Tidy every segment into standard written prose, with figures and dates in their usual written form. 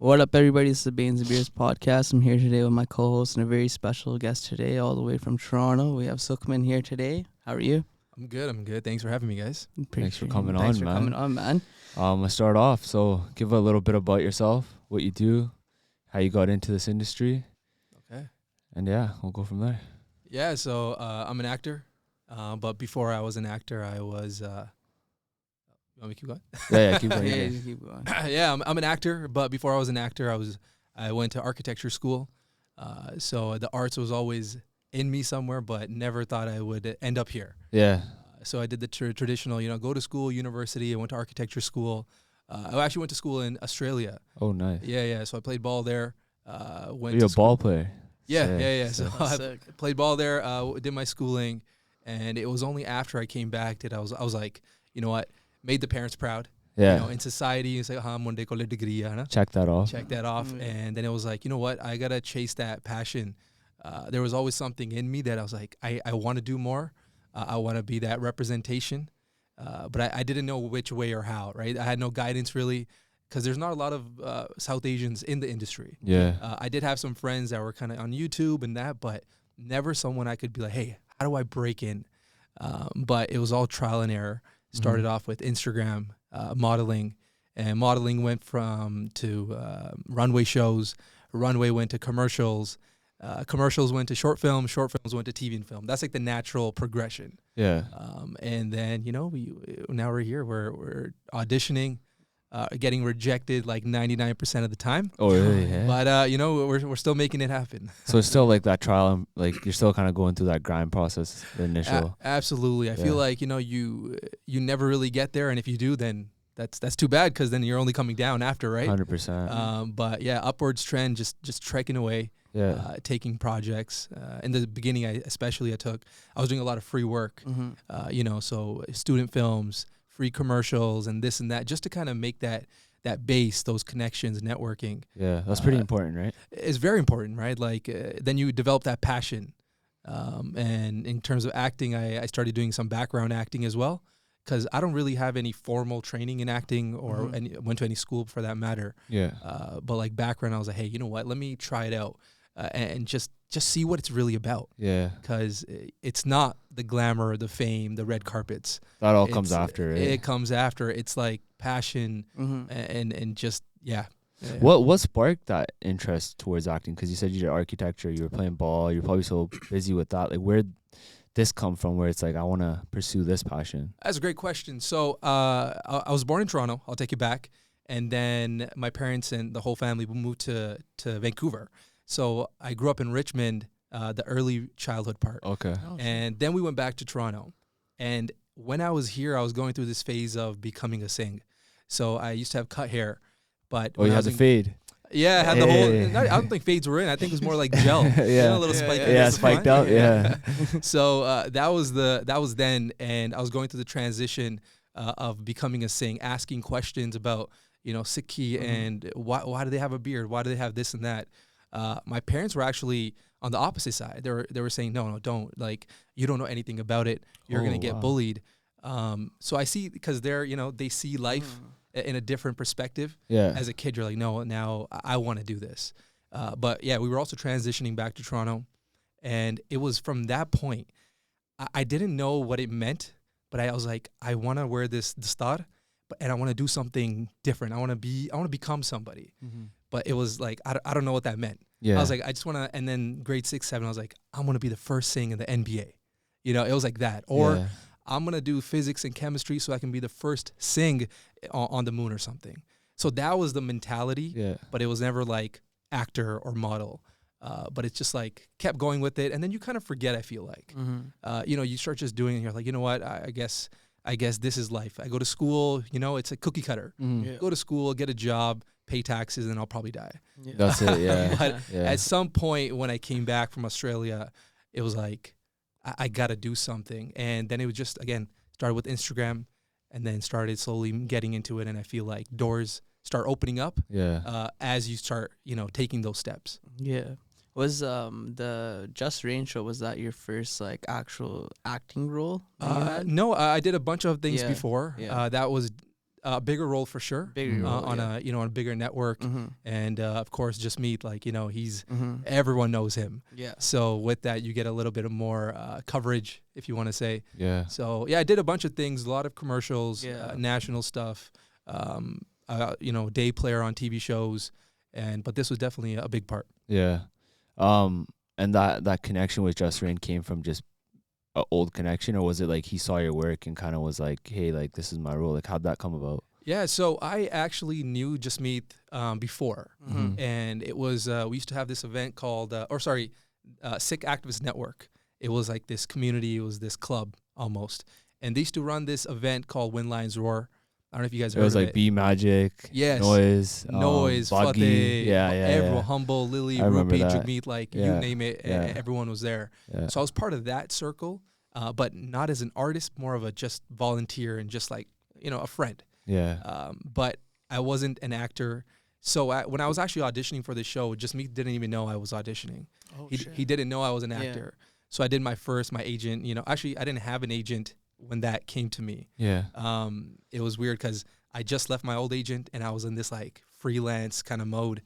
What up, everybody? This is the Bains and Beers podcast. I'm here today with my co-host and a very special guest today, all the way from Toronto. We have Sukhman here today. How are you? I'm good. Thanks for having me, guys. Thanks for coming Thanks on, for man. coming on, man. Let's start off. So give a little bit about yourself, what you do, how you got into this industry. Okay. And yeah, we'll go from there. Yeah, so I'm an actor. But before I was an actor, I was... you want me to keep going? Yeah, keep going. Yeah, you keep going. Yeah, I'm an actor. But before I was an actor, I went to architecture school. So the arts was always in me somewhere, but never thought I would end up here. Yeah. So I did the traditional, go to school, university. I went to architecture school. I actually went to school in Australia. Oh, nice. Yeah. So I played ball there. Went You're to a ball player. Yeah. So I Sick. played ball there, did my schooling, and it was only after I came back that I was like, you know what, made the parents proud. Yeah. In society, it's like, Monday college degree, Check that off. check that off. And then it was like, you know what, I gotta chase that passion. There was always something in me that I was like, I want to do more. I want to be that representation. But I didn't know which way or how, right? I had no guidance really, because there's not a lot of South Asians in the industry. Yeah. I did have some friends that were kind of on YouTube and that, but never someone I could be like, hey, how do I break in? But it was all trial and error. Started off with Instagram, modeling, and modeling went to runway shows. Runway went to commercials. Commercials went to short films went to TV and film. That's like the natural progression. Yeah. And then, now we're here. We're auditioning, getting rejected like 99% of the time. Oh, really? Yeah. But, we're still making it happen. So it's still like that trial, like you're still kind of going through that grind process, the initial. Absolutely. I feel like, you never really get there. And if you do, then that's too bad, because then you're only coming down after, right? 100%. But yeah, upwards trend, just trekking away. Yeah. Taking projects. In the beginning, I was doing a lot of free work, so student films, free commercials, and this and that, just to kind of make that base, those connections, networking. Yeah, that's pretty important, right? It's very important, right? Like, then you develop that passion. And in terms of acting, I started doing some background acting as well, because I don't really have any formal training in acting or went to any school for that matter. Yeah. But like background, I was like, hey, you know what? Let me try it out. And just see what it's really about. Yeah. Because it's not the glamour, the fame, the red carpets. That all comes after, right? It comes after. It's like passion and just, yeah. What sparked that interest towards acting? Because you said you did architecture, you were playing ball, you're probably so busy with that. Like, where'd this come from, where it's like, I want to pursue this passion? That's a great question. So I was born in Toronto. I'll take you back. And then my parents and the whole family moved to Vancouver. So I grew up in Richmond, the early childhood part. Okay. And then we went back to Toronto. And when I was here, I was going through this phase of becoming a sing. So I used to have cut hair. But you had the fade. Yeah, I had the whole... I don't think fades were in. I think it was more like gel. Yeah. A little spike. Yeah, spiked out. Yeah. So that was then. And I was going through the transition of becoming a sing, asking questions about, Sikhi and why do they have a beard? Why do they have this and that? My parents were actually on the opposite side. They were saying, no, don't, like, you don't know anything about it. You're going to get bullied. So I see, because they see life in a different perspective. Yeah. As a kid, you're like, no, now I want to do this. But yeah, we were also transitioning back to Toronto. And it was from that point, I didn't know what it meant, but I was like, I want to wear this star, and I want to do something different. I want to become somebody. But it was like, I don't know what that meant. Yeah. I was like, I just want to, and then grade 6, 7, I was like, I'm going to be the first sing in the NBA. It was like that. Or I'm going to do physics and chemistry so I can be the first sing on the moon or something. So that was the mentality. Yeah. But it was never like actor or model. But it's just like kept going with it. And then you kind of forget, I feel like. You start just doing it and you're like, you know what, I guess this is life. I go to school, it's a cookie cutter. Go to school, get a job, pay taxes, and I'll probably die. Yeah. That's it, yeah. But at some point when I came back from Australia, it was like, I got to do something. And then it was just, again, started with Instagram and then started slowly getting into it. And I feel like doors start opening up as you start, taking those steps. Yeah. Was the Just Rain show, was that your first like actual acting role? No, I did a bunch of things before. Yeah. That was A bigger role for sure. Bigger role, on yeah. a on a bigger network, and of course just meet like he's Mm-hmm. everyone knows him. Yeah. So with that, you get a little bit of more coverage, if you want to say. Yeah. So yeah, I did a bunch of things, a lot of commercials, Yeah. national stuff, day player on TV shows, but this was definitely a big part. Yeah. And that connection with Just Rain came from just an old connection, or was it like he saw your work and kind of was like, hey, like this is my role? Like how'd that come about? Yeah, so I actually knew Just Meet before, Mm-hmm. and it was we used to have this event called, Sick Activist Network. It was like this community, it was this club almost, and they used to run this event called When Lions Roar. I don't know if you guys It heard was of like it. B Magic, Yes. Noise, Buggy. Fateh, Yeah, everyone, yeah. Humble, Lily, I remember Rupi, that. Jagmeet, like you Yeah, name it, yeah. everyone was there. Yeah. So I was part of that circle, but not as an artist, more of a just volunteer and just like a friend. Yeah. But I wasn't an actor. So when I was actually auditioning for the show, Just Me didn't even know I was auditioning. Oh, He didn't know I was an Yeah. actor. So I did my agent. Actually, I didn't have an agent when that came to me. Yeah. It was weird because I just left my old agent and I was in this like freelance kind of mode.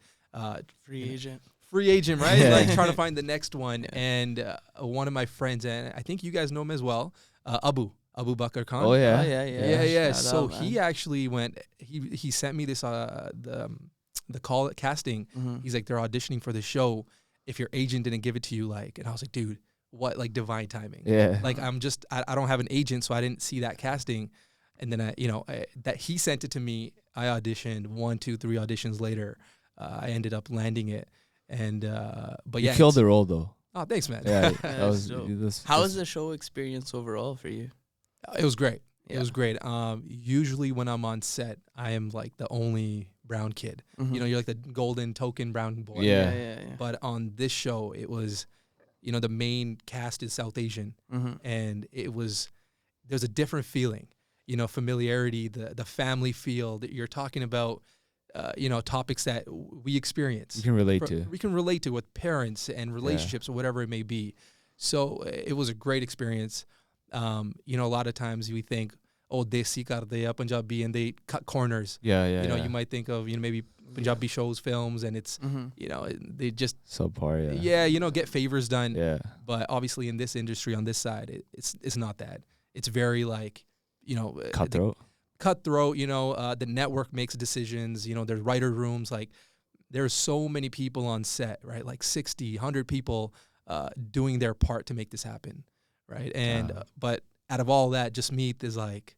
Free agent. Free agent, right? Yeah. Like trying to find the next one. Yeah. And one of my friends, and I think you guys know him as well, Abu Bakr Khan. Oh yeah. Oh, yeah. Yeah. Shout So out, man. he actually went. He sent me this the call at casting. Mhm. He's like, they're auditioning for the show. If your agent didn't give it to you, like, and I was like, dude, what, like divine timing? Yeah. Like I don't have an agent, so I didn't see that casting. And then that he sent it to me. I auditioned 1, 2, 3 auditions later. I ended up landing it. And but yeah, You killed the role though. Oh, thanks, man. Yeah. That's that was. dope. This, How this- was the show experience overall for you? It was great. It Yeah. was great. Usually when I'm on set, I am like the only brown kid. Mhm. You're like the golden token brown boy. Yeah. Yeah. But on this show, it was, the main cast is South Asian, Mhm. and there's a different feeling, familiarity, the family feel that you're talking about, topics that we experience. You can relate to. We can relate to with parents and relationships or whatever it may be. So it was a great experience. A lot of times we think, oh, desi karte hai Punjabi, and they cut corners. Yeah. You might think of, maybe Punjabi shows, films, and it's, Mhm. they just, Subpar. Yeah. get favors done. Yeah. But obviously in this industry, on this side, it's not that. It's very like, Cutthroat. cutthroat, the network makes decisions, there's writer rooms, like there's so many people on set, right? Like 60, 100 people doing their part to make this happen, right? And but out of all that, Just Meet is like,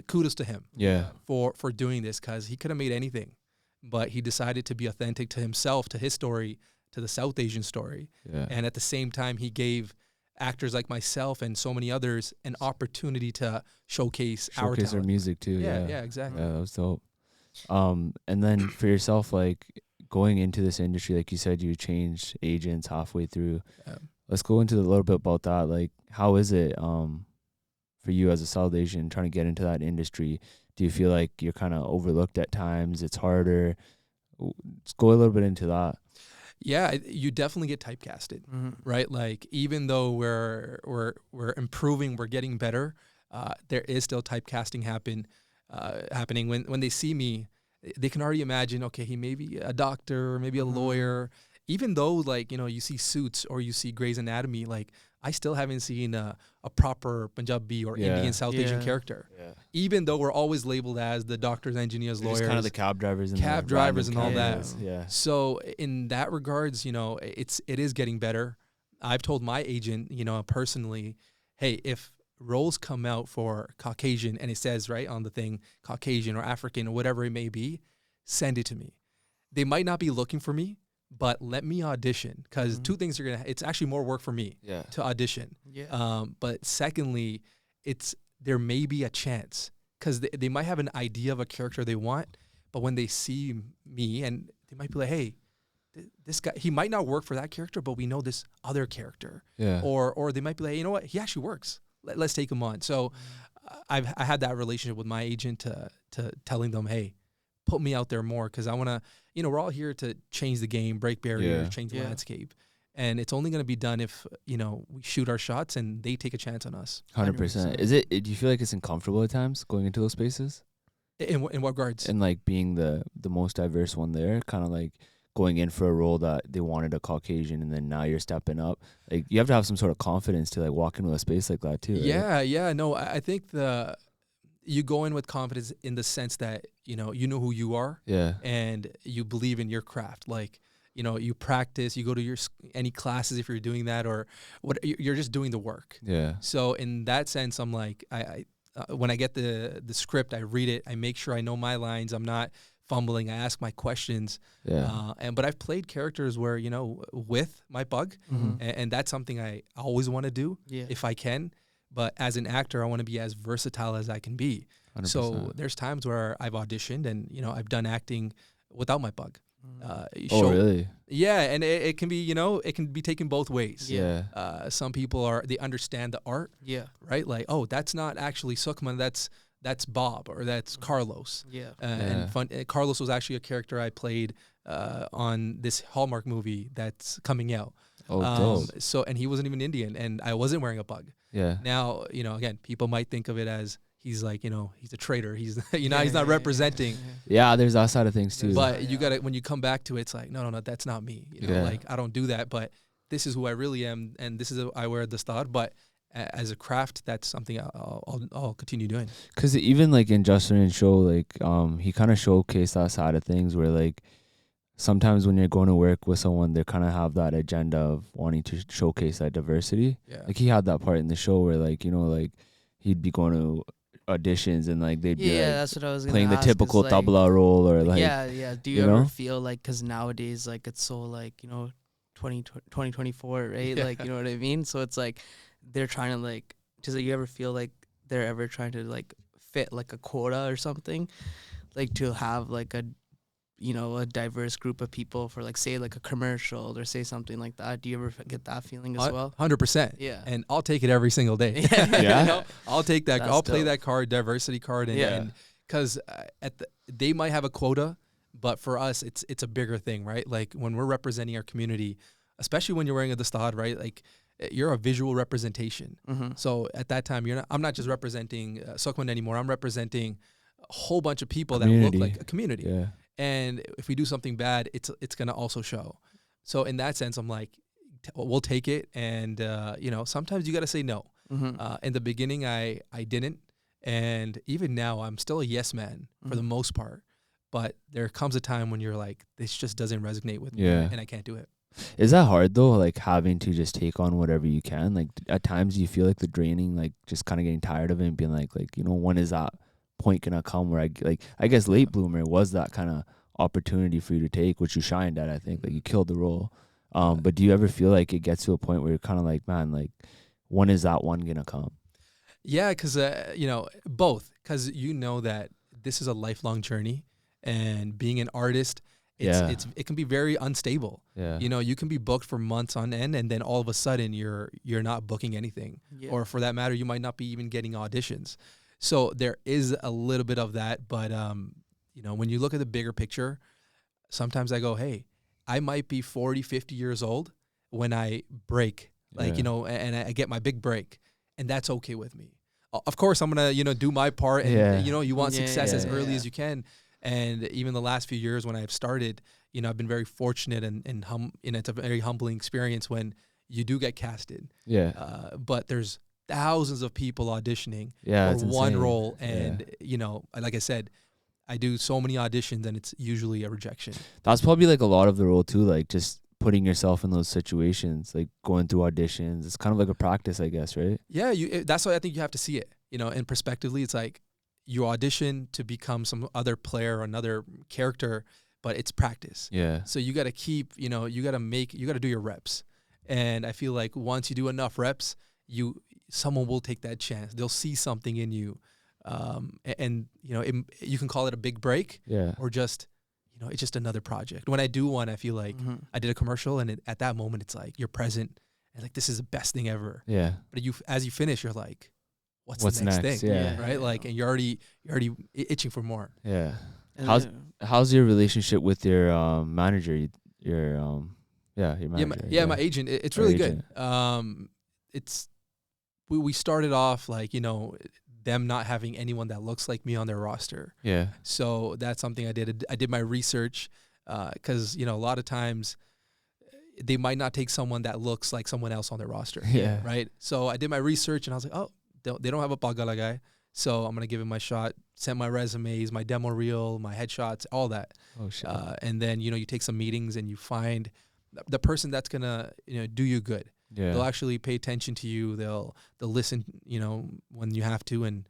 kudos to him Yeah. for doing this, because he could have made anything, but he decided to be authentic to himself, to his story, to the South Asian story. Yeah. And at the same time, he gave actors like myself and so many others an opportunity to showcase our Showcase their talent. music too. Yeah, exactly. Yeah, that was dope. And then for yourself, like going into this industry, like you said, you changed agents halfway through. Let's go into a little bit about that. Like, how is it for you as a South Asian trying to get into that industry? Do you feel like you're kind of overlooked at times? It's harder. Let's go a little bit into that. Yeah, you definitely get typecasted, right? Like even though we're improving, we're getting better, there is still typecasting happening. When they see me, they can already imagine, okay, he may be a doctor or maybe a lawyer. Even though like, you see Suits or you see Grey's Anatomy, like I still haven't seen a proper Punjabi or Indian South Asian character. Yeah. Even though we're always labeled as the doctors, engineers, lawyers, kind of the cab drivers and Cab the drivers random and all that. candidates. Yeah. So in that regards, it is getting better. I've told my agent, personally, hey, if roles come out for Caucasian and it says right on the thing, Caucasian or African or whatever it may be, send it to me. They might not be looking for me, but let me audition, because two things are it's actually more work for me to audition. Yeah. But secondly, there may be a chance, because they might have an idea of a character they want, but when they see me, and they might be like, hey, this guy, he might not work for that character, but we know this other character. Yeah. Or they might be like, you know what, he actually works. Let's take him on. So I had that relationship with my agent to telling them, hey, put me out there more, because I want to, we're all here to change the game, break barriers, change the landscape. And it's only going to be done if, we shoot our shots and they take a chance on us. 100%. Is it? Do you feel like it's uncomfortable at times going into those spaces? In what regards? And like being the most diverse one there, kind of like going in for a role that they wanted a Caucasian, and then now you're stepping up. Like you have to have some sort of confidence to like walk into a space like that too. Right? Yeah. No, I think you go in with confidence in the sense that you know who you are, Yeah. and you believe in your craft. Like you practice, you go to any classes if you're doing that, or what you're just doing the work. Yeah. So in that sense, I'm like I when I get the script, I read it, I make sure I know my lines, I'm not fumbling, I ask my questions. Yeah. But I've played characters where with my bug, and that's something I always want to do if I can. But as an actor, I want to be as versatile as I can be. 100%. So there's times where I've auditioned and I've done acting without my bug. Really? Yeah, and it can be it can be taken both ways. Yeah. Some people they understand the art. Yeah. Right. Like, oh, that's not actually Sukhman. That's Bob, or that's Carlos. Yeah. And Carlos was actually a character I played on this Hallmark movie that's coming out. Oh, dope. So, and he wasn't even Indian, and I wasn't wearing a bug. Yeah. Now, again, people might think of it as he's like, he's a traitor. He's, he's not representing. Yeah, there's that side of things too. But you gotta, when you come back to it, it's like, no, that's not me. Like I don't do that, but this is who I really am, and this is I wear the star. But as a craft, that's something I'll continue doing. Because even like in Justin's show, like he kind of showcased that side of things where like sometimes when you're going to work with someone, they kind of have that agenda of wanting to showcase that diversity. Yeah. Like he had that part in the show where like like he'd be going to auditions and like they'd be like that's what I was playing the ask, typical like, tabla role or like do you ever feel like, because nowadays like it's so like 2024, right? Like you know what I mean, so it's like they're trying to like, does you ever feel like they're ever trying to like fit like a quota or something, like to have like a a diverse group of people for like say like a commercial or say something like that? Do you ever get that feeling as well? 100%. Yeah. And I'll take it every single day. Yeah. I'll take that. That's I'll play dope. that card, diversity card, and because they might have a quota, but for us it's a bigger thing, right? Like when we're representing our community, especially when you're wearing a dastad, right? Like you're a visual representation. So at that time, I'm not just representing Sukhman anymore. I'm representing a whole bunch of people that look like a community. Yeah. And if we do something bad, it's gonna also show. So in that sense, I'm like, we'll take it. And sometimes you got to say no. In the beginning, I didn't, and even now, I'm still a yes man for the most part. But there comes a time when you're like, this just doesn't resonate with me, and I can't do it. Is that hard though? Like having to just take on whatever you can. Like at times, you feel like the draining, like just kind of getting tired of it and being like when is that point gonna come where I guess late bloomer was that kind of opportunity for you to take, which you shined at. I think like you killed the role. But do you ever feel like it gets to a point where you're kind of like, man, like when is that one gonna come? Yeah, because both, because that this is a lifelong journey, and being an artist, it can be very unstable. Yeah. You can be booked for months on end, and then all of a sudden you're not booking anything, or for that matter, you might not be even getting auditions. So there is a little bit of that, but when you look at the bigger picture, sometimes I go, hey, I might be 40, 50 years old when I break, and I get my big break, and that's okay with me. Of course, I'm going to, do my part, and, you want success as early as you can. And even the last few years when I've started, I've been very fortunate and it's a very humbling experience when you do get casted. Yeah. But there's thousands of people auditioning for one role. And, like I said, I do so many auditions and it's usually a rejection. That's probably like a lot of the role too, like just putting yourself in those situations, like going through auditions. It's kind of like a practice, I guess, right? Yeah, that's why I think you have to see it. And prospectively, it's like you audition to become some other player or another character, but it's practice. Yeah. So you got to keep, you got to do your reps. And I feel like once you do enough reps, someone will take that chance. They'll see something in you. You can call it a big break, or just, it's just another project. When I do one, I feel like I did a commercial, and at that moment, it's like you're present, and like this is the best thing ever. Yeah. But as you finish, you're like, what's the next thing? Yeah. Right. Like, and you're already itching for more. Yeah. How's your relationship with your manager? Your manager. My agent. It's really good. We started off like, them not having anyone that looks like me on their roster. Yeah. So that's something I did. I did my research because, you know, a lot of times they might not take someone that looks like someone else on their roster. Yeah. Right. So I did my research and I was like, oh, they don't have a Pagala guy. So I'm going to give him my shot, send my resumes, my demo reel, my headshots, all that. Oh, shit. And then, you know, you take some meetings and you find the person that's going to, you know, do you good. Yeah. They'll actually pay attention to you. They'll listen, you know, when you have to. And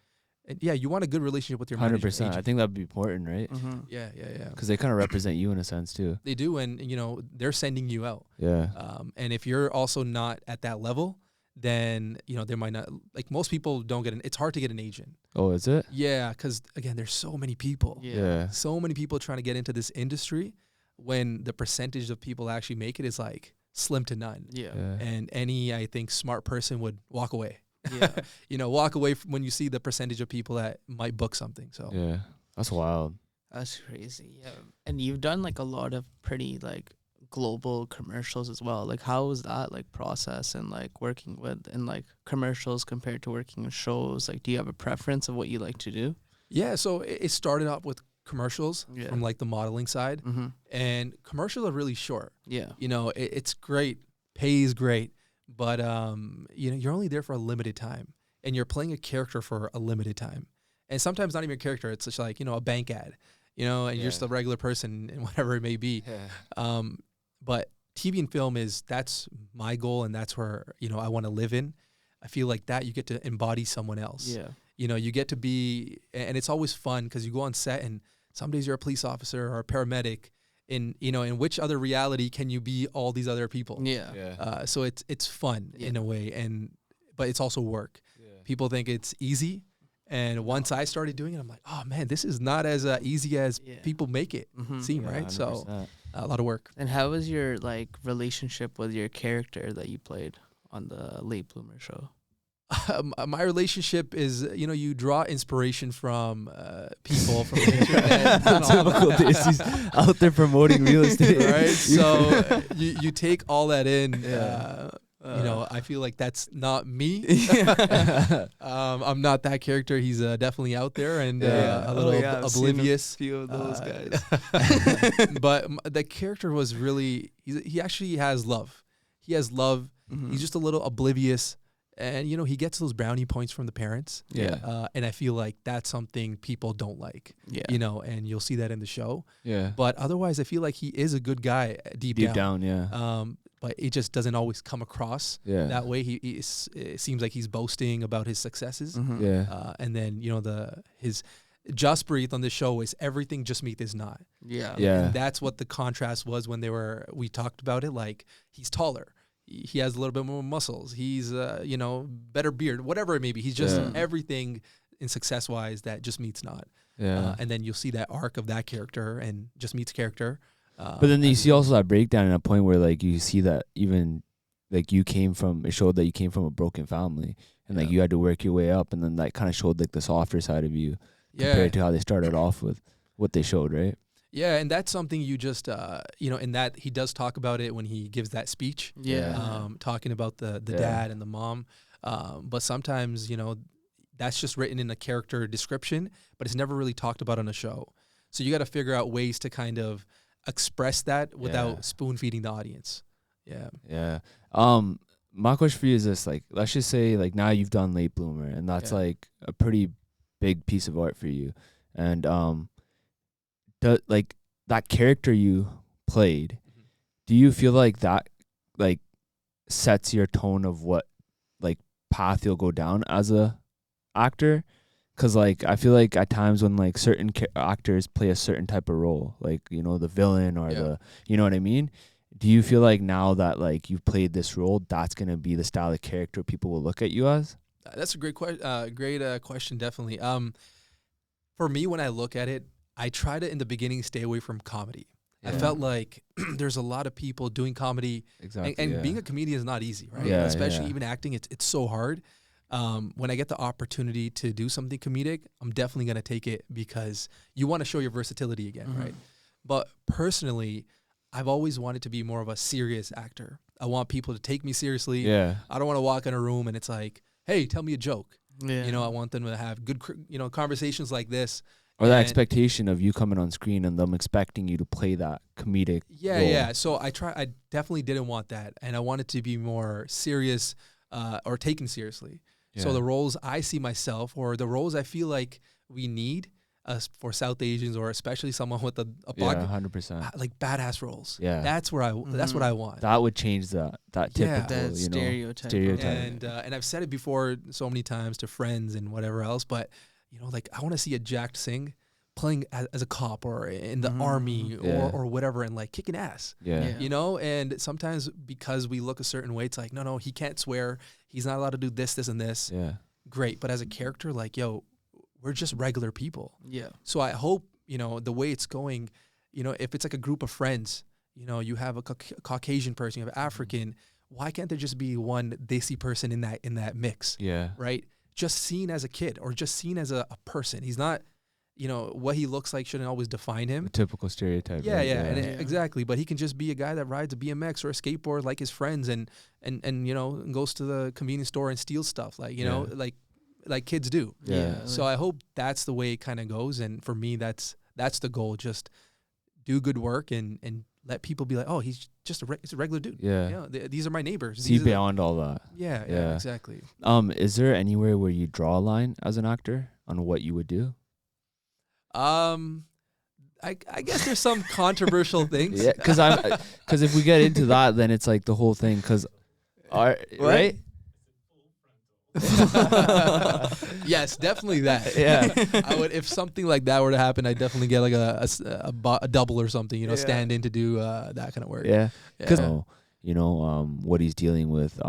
yeah, you want a good relationship with your 100%. I think that'd be important, right? Mm-hmm. Yeah. Because they kind of represent you in a sense too. They do, and you know they're sending you out. Yeah. And if you're also not at that level, then you know there might not, like most people don't get it's hard to get an agent. Oh, is it? Yeah, because again, there's so many people. Yeah. So many people trying to get into this industry, when the percentage of people that actually make it is like slim to none. Yeah. And any, I think, smart person would walk away. Yeah. You know, walk away when you see the percentage of people that might book something. So Yeah. That's wild. That's crazy. Yeah. And you've done like a lot of pretty like global commercials as well. Like how was that like process and like working with in like commercials compared to working in shows? Like do you have a preference of what you like to do? yeah, so it started off with commercials from like the modeling side, Mm-hmm. and commercials are really short. Yeah. You know, it's great, pays great, but you know, you're only there for a limited time, and you're playing a character for a limited time, and sometimes not even a character. It's just like, you know, a bank ad, you know, and you're just a regular person and whatever it may be. Yeah. But TV and film that's my goal, and that's where, you know, I want to live in. I feel like that you get to embody someone else. Yeah. You know, you get to be, and it's always fun because you go on set and some days you're a police officer or a paramedic. In, you know, in which other reality can you be all these other people? Yeah. Yeah. So it's fun in a way, but it's also work. Yeah. People think it's easy, and once I started doing it, I'm like, oh man, this is not as easy as people make it seem, Yeah, right? 100%. So a lot of work. And how was your like relationship with your character that you played on the Late Bloomer show? My relationship is, you know, you draw inspiration from people from the internet. and all Typical that. days. He's out there promoting real estate. Right? So you take all that in. You know, I feel like that's not me. I'm not that character. He's definitely out there and a little oblivious. Few of those guys. But the character was really, he actually has love. He has love. Mm-hmm. He's just a little oblivious. And, you know, he gets those brownie points from the parents. Yeah. And I feel like that's something people don't like. Yeah. You know, and you'll see that in the show. Yeah. But otherwise, I feel like he is a good guy deep down. Yeah. But it just doesn't always come across that way. It seems like he's boasting about his successes. Mm-hmm. Yeah. And then, you know, his Just Breathe on the show is everything Just Meet is not. Yeah. Yeah. And that's what the contrast was when we talked about it. Like, he's taller. He has a little bit more muscles. He's, you know, better beard, whatever it may be. He's just everything in success-wise that Just Meet's not. Yeah. And then you'll see that arc of that character and Just Meet's character. But then you see also that breakdown in a point where like you see that even like it showed that you came from a broken family and like you had to work your way up, and then that kind of showed like the softer side of you compared to how they started off with what they showed, right? Yeah, and that's something you just, you know, in that he does talk about it when he gives that speech. Yeah. Talking about the dad and the mom. But sometimes, you know, that's just written in a character description, but it's never really talked about on a show. So you got to figure out ways to kind of express that without spoon feeding the audience. Yeah. Yeah. My question for you is this: like, let's just say like now you've done Late Bloomer, and that's like a pretty big piece of art for you, and like that character you played, do you feel like that like sets your tone of what like path you'll go down as a actor? Because like I feel like at times when like certain actors play a certain type of role, like, you know, the villain or the, you know what I mean? Do you feel like now that like you've played this role, that's gonna be the style of character people will look at you as? That's a great question, definitely. For me, when I look at it, I try to, in the beginning, stay away from comedy. I felt like there's a lot of people doing comedy. Exactly. And being a comedian is not easy, right? Yeah, Especially even acting, it's so hard. When I get the opportunity to do something comedic, I'm definitely going to take it because you want to show your versatility again, right? But personally, I've always wanted to be more of a serious actor. I want people to take me seriously. Yeah. I don't want to walk in a room and it's like, hey, tell me a joke. Yeah. You know, I want them to have good, conversations like this. Or that And- expectation of you coming on screen and them expecting you to play that comedic Yeah, role. yeah. So I definitely didn't want that. And I wanted to be more serious or taken seriously. So Yeah. the roles I see myself, or the roles I feel like we need for South Asians, or especially someone with a Yeah, podcast, 100%. like badass roles. Yeah. That's where that's what I want. That would change that Yeah. typical, That you know, stereotype. stereotype. And I've said it before so many times to friends and whatever else, but you know, like I want to see a Jack Singh playing as a cop or in the army Yeah. or whatever, and like kicking ass. Yeah. Yeah. You know, and sometimes because we look a certain way, it's like, no, he can't swear. He's not allowed to do this, and this. Yeah. Great. But as a character, like, yo, we're just regular people. Yeah. So I hope, you know, the way it's going, you know, if it's like a group of friends, you know, you have a Caucasian person, you have African, why can't there just be one Desi person in that mix? Yeah. Right? Just seen as a kid or just seen as a person. He's not, you know, what he looks like shouldn't always define him. A typical stereotype. Yeah, right? yeah, and Yeah. exactly. But he can just be a guy that rides a BMX or a skateboard like his friends, and you know, goes to the convenience store and steals stuff, like, you know, like kids do. Yeah. So I hope that's the way it kind of goes, and for me, that's the goal. Just do good work and let people be like, oh, he's just he's a regular dude. Yeah. You know, these are my neighbors. See These are beyond all that. yeah, Yeah. exactly. Is there anywhere where you draw a line as an actor on what you would do? I guess there's some controversial things. Yeah, because if we get into that, then it's like the whole thing. Because, right? Yes, definitely that. Yeah. I would, if something like that were to happen, I'd definitely get like a double or something, you know, stand in to do that kind of work. Yeah. Because Yeah. you know what he's dealing with.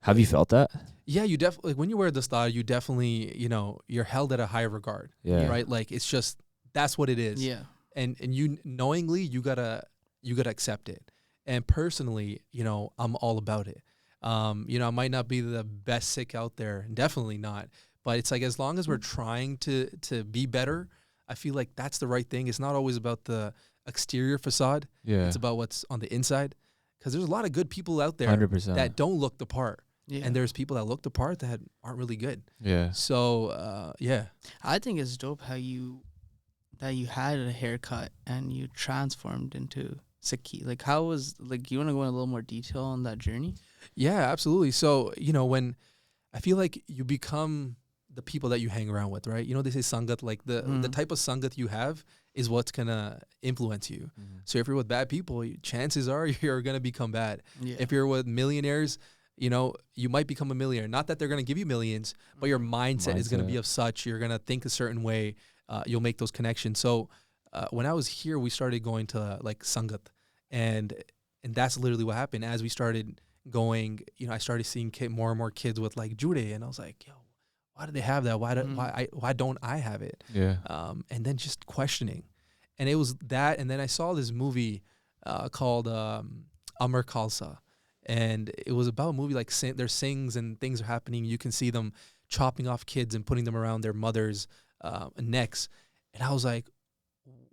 Have you felt that? Yeah, you definitely, like when you wear the style, you definitely, you know, you're held at a higher regard. Yeah. Right. Like it's just, that's what it is. Yeah. And you knowingly, you gotta accept it. And personally, you know, I'm all about it. You know, I might not be the best Sikh out there, definitely not. But it's like, as long as we're trying to be better, I feel like that's the right thing. It's not always about the exterior facade. Yeah. It's about what's on the inside. Because there's a lot of good people out there 100%. that don't look the part. Yeah. And there's people that look the part that aren't really good. Yeah. So, yeah. I think it's dope how you had a haircut and you transformed into Sikhi. Like, how was, like, you want to go in a little more detail on that journey? Yeah, absolutely. So, you know, when I feel like you become the people that you hang around with, right? You know, they say sangat, like the type of sangat you have is what's going to influence you. So if you're with bad people, chances are you're going to become bad. Yeah. If you're with millionaires, you know, you might become a millionaire. Not that they're going to give you millions, but your mindset is going to be of such. You're going to think a certain way. You'll make those connections. So when I was here, we started going to like Sangat. And that's literally what happened. As we started going, you know, I started seeing more and more kids with like Jude. And I was like, yo, why do they have that? Why don't I have it? Yeah. And then just questioning. And it was that. And then I saw this movie called Amar Khalsa. And it was about a movie like there's sings and things are happening. You can see them chopping off kids and putting them around their mothers' necks. And I was like,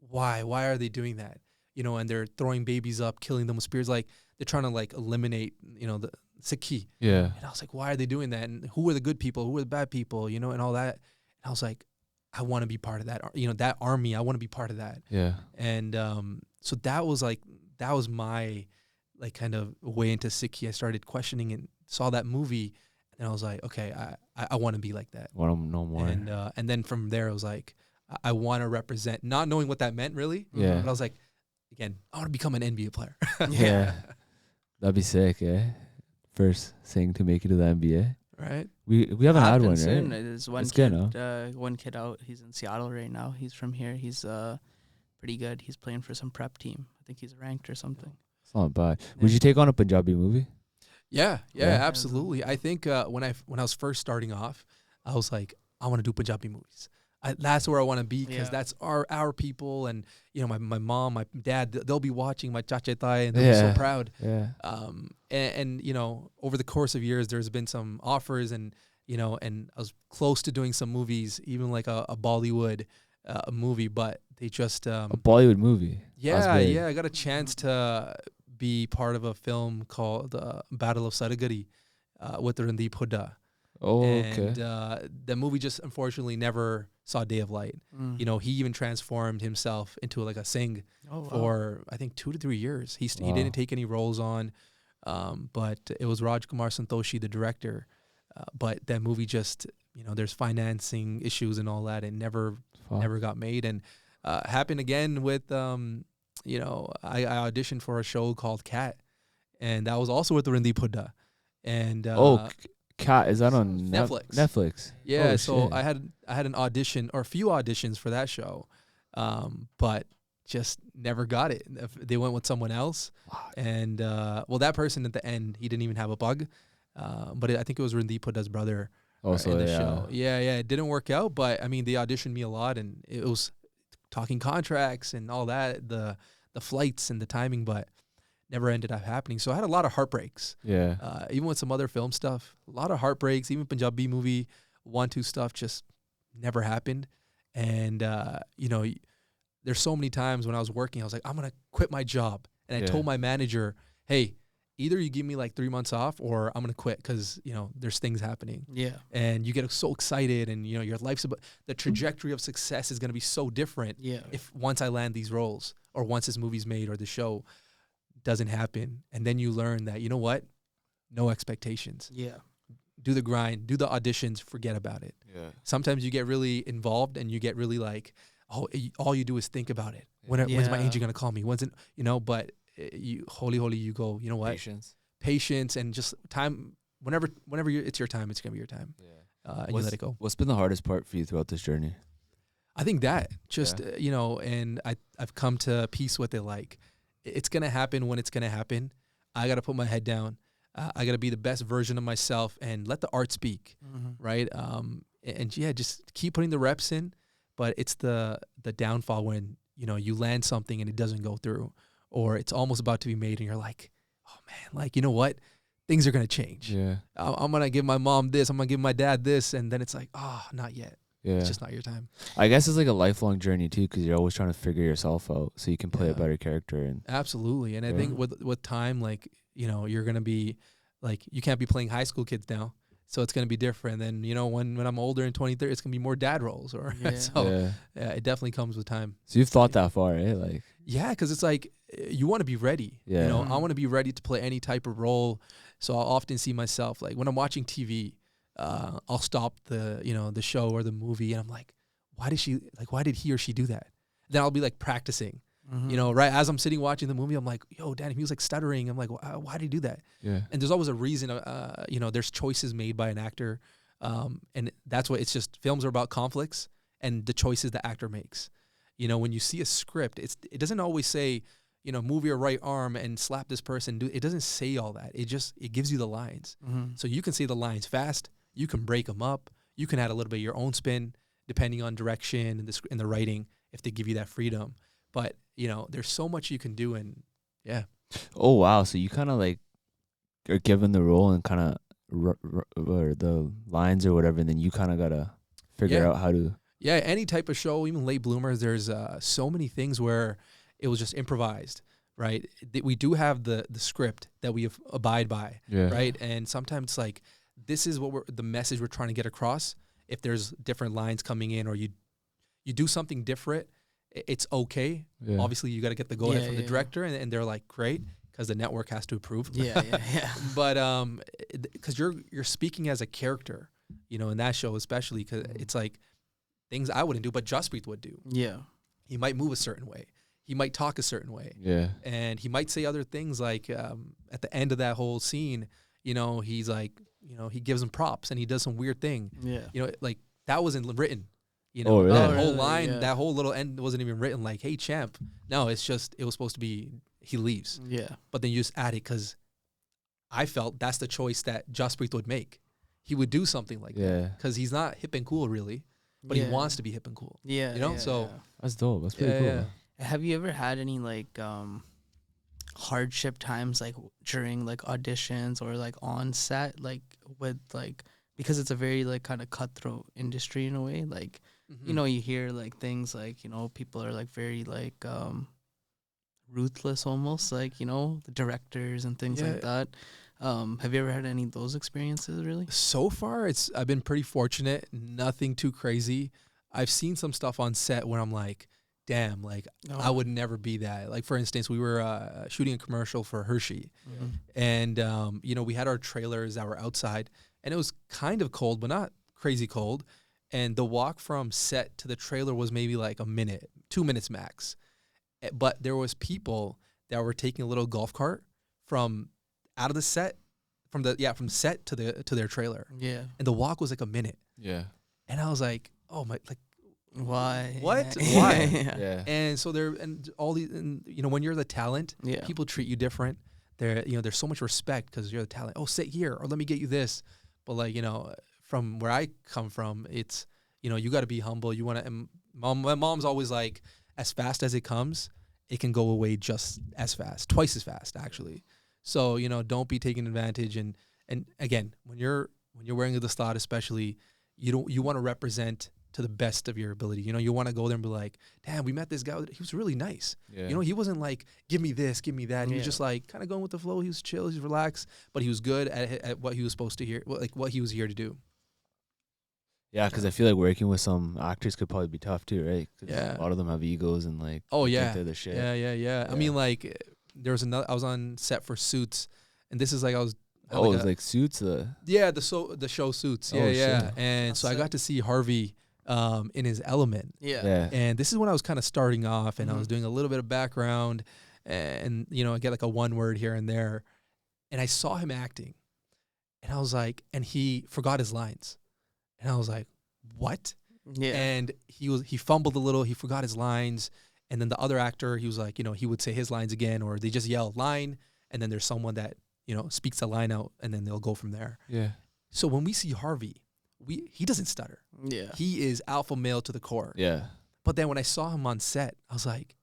why? Why are they doing that? You know, and they're throwing babies up, killing them with spears. Like they're trying to like eliminate, you know, the Sikhi. Yeah. And I was like, why are they doing that? And who are the good people? Who are the bad people? You know, and all that. And I was like, I want to be part of that. You know, that army. I want to be part of that. Yeah. And so that was my like kind of way into Sikhi. I started questioning and saw that movie, and I was like, okay, I want to be like that. Want to know more. And then from there, I was like, I want to represent, not knowing what that meant really. Yeah. But I was like, again, I want to become an NBA player. Yeah. That'd be sick, eh? First thing to make it to the NBA. Right. We haven't had one, Soon. right? There's one It's kid, good, one kid out. He's in Seattle right now. He's from here. He's pretty good. He's playing for some prep team. I think he's ranked or something. It's not bad. Would you take on a Punjabi movie? Yeah, Yeah. absolutely. I think when I was first starting off, I was like, I want to do Punjabi movies. That's where I want to be because that's our people, and you know, my mom, my dad, they'll be watching my chache tai and they'll be so proud. Yeah. And you know, over the course of years, there's been some offers, and you know, and I was close to doing some movies, even like a Bollywood movie, but they just A Bollywood movie. yeah, I got a chance to be part of a film called Battle of Saragari with Randeep Hooda. Oh, And okay. the movie just unfortunately never saw day of light. You know, he even transformed himself into like a sing for I think 2 to 3 years. He didn't take any roles on, but it was Rajkumar Santoshi, the director. But that movie just, you know, there's financing issues and all that, and never got made. And happened again with, you know, I auditioned for a show called Cat, and that was also with Rindi Pudda. And Cat, is that on Netflix? Netflix. Yeah, Oh, so shit. I had an audition or a few auditions for that show, but just never got it. They went with someone else, and well, that person at the end, he didn't even have a bug, but I think it was Randeep Huda's brother in the show. Yeah, it didn't work out, but I mean, they auditioned me a lot, and it was talking contracts and all that, the flights and the timing, but never ended up happening. So I had a lot of heartbreaks. Yeah. Even with some other film stuff, a lot of heartbreaks. Even Punjabi movie 1-2 stuff just never happened. And you know, there's so many times when I was working, I was like, I'm gonna quit my job, and I told my manager, hey, either you give me like 3 months off, or I'm gonna quit because, you know, there's things happening. Yeah. And you get so excited, and you know your life's about the trajectory of success is gonna be so different. Yeah. If once I land these roles, or once this movie's made, or the show doesn't happen, and then you learn that, you know what, no expectations. Yeah. Do the grind, do the auditions, forget about it. Yeah. Sometimes you get really involved, and you get really like, oh, all you do is think about it. When's my agent gonna call me? When's it, you know? But you holy, you go, you know what? Patience, and just time. Whenever it's your time, it's gonna be your time. Yeah. And you let it go. What's been the hardest part for you throughout this journey? I think that just you know, and I've come to peace with it. Like, it's gonna happen when it's gonna happen. I gotta put my head down. I gotta be the best version of myself and let the art speak, right? And yeah, just keep putting the reps in. But it's the downfall when, you know, you land something and it doesn't go through, or it's almost about to be made, and you're like, oh man, like, you know what? Things are gonna change. Yeah. I'm gonna give my mom this. I'm gonna give my dad this, and then it's like, oh, not yet. Yeah. It's just not your time. I guess it's like a lifelong journey too, because you're always trying to figure yourself out so you can play a better character. And absolutely. And I think with time, like, you know, you're gonna be like, you can't be playing high school kids now, so it's gonna be different. Then, you know, when I'm older in 2030, it's gonna be more dad roles, or so. Yeah, it definitely comes with time. So you've thought that far, eh? Like, yeah, because it's like you want to be ready. Yeah. You know, I want to be ready to play any type of role. So I'll often see myself like when I'm watching TV. I'll stop the show or the movie, and I'm like, why did he or she do that? Then I'll be like practicing, you know, right as I'm sitting watching the movie. I'm like, yo, Danny, he was like stuttering. I'm like, why did he do that? Yeah. And there's always a reason. You know, there's choices made by an actor, and that's what it's just. Films are about conflicts and the choices the actor makes. You know, when you see a script, it doesn't always say, you know, move your right arm and slap this person. It doesn't say all that. It gives you the lines, so you can say the lines fast. You can break them up. You can add a little bit of your own spin, depending on direction and the writing, if they give you that freedom. But, you know, there's so much you can do, and yeah. Oh, wow. So you kind of like are given the role and kind of or the lines or whatever, and then you kind of got to figure out how to. Yeah, any type of show, even Late Bloomers, there's so many things where it was just improvised, right? We do have the script that we abide by, right? And sometimes it's like, this is what the message we're trying to get across. If there's different lines coming in, or you do something different, it's okay. Yeah. Obviously, you got to get the go ahead from the director, and they're like, great, because the network has to approve. Yeah. But because you're speaking as a character, you know, in that show especially, because it's like things I wouldn't do, but Jaspreet would do. Yeah, he might move a certain way. He might talk a certain way. Yeah, and he might say other things like at the end of that whole scene, you know, he's like, you know, he gives him props and he does some weird thing. Yeah. You know, like that wasn't written. You know, really? that whole line, that whole little end wasn't even written like, hey, champ. No, it's just, it was supposed to be, he leaves. Yeah. But then you just add it because I felt that's the choice that Jaspreet would make. He would do something like that because he's not hip and cool really, but he wants to be hip and cool. Yeah. You know, so. That's dope. That's pretty cool. Yeah. Have you ever had any like hardship times like during like auditions or like on set, like with like, because it's a very like kind of cutthroat industry in a way, like you know, you hear like things like, you know, people are like very like ruthless almost, like, you know, the directors and things like that. Have you ever had any of those experiences, really? So far, I've been pretty fortunate. Nothing too crazy. I've seen some stuff on set where I'm like, damn, like I would never be that. Like, for instance, we were shooting a commercial for Hershey, and you know, we had our trailers that were outside, and it was kind of cold, but not crazy cold. And the walk from set to the trailer was maybe like a minute, 2 minutes max. But there was people that were taking a little golf cart from out of the set, from set to their trailer. Yeah. And the walk was like a minute. Yeah. And I was like, oh my, like, why? what? Yeah. Why? Yeah. And so all these, and you know, when you're the talent, people treat you different. There's so much respect because you're the talent. Oh, sit here, or let me get you this. But like, you know, from where I come from, it's, you know, you got to be humble. You want to, and my mom's always like, as fast as it comes, it can go away just as fast, twice as fast, actually. So, you know, don't be taking advantage. And again, when you're wearing the slot, especially, you want to represent to the best of your ability. You know, you want to go there and be like, damn, we met this guy. He was really nice. Yeah. You know, he wasn't like, give me this, give me that. He was just like kind of going with the flow. He was chill, he was relaxed, but he was good at what he was supposed to hear, like what he was here to do. Yeah, because I feel like working with some actors could probably be tough too, right? 'Cause a lot of them have egos and like, think they're the shit. Yeah. I mean, like, there was I was on set for Suits, and this is like I was. It was like Suits. The show Suits. Shit. And that's so I got to see Harvey in his element. Yeah. And this is when I was kind of starting off, and I was doing a little bit of background, and you know, I get like a one word here and there, and I saw him acting, and I was like, and he forgot his lines. And I was like, what? Yeah. And he fumbled a little. He forgot his lines. And then the other actor, he was like, you know, he would say his lines again, or they just yell line. And then there's someone that, you know, speaks the line out, and then they'll go from there. Yeah. So when we see Harvey, he doesn't stutter. Yeah. He is alpha male to the core. Yeah. But then when I saw him on set, I was like,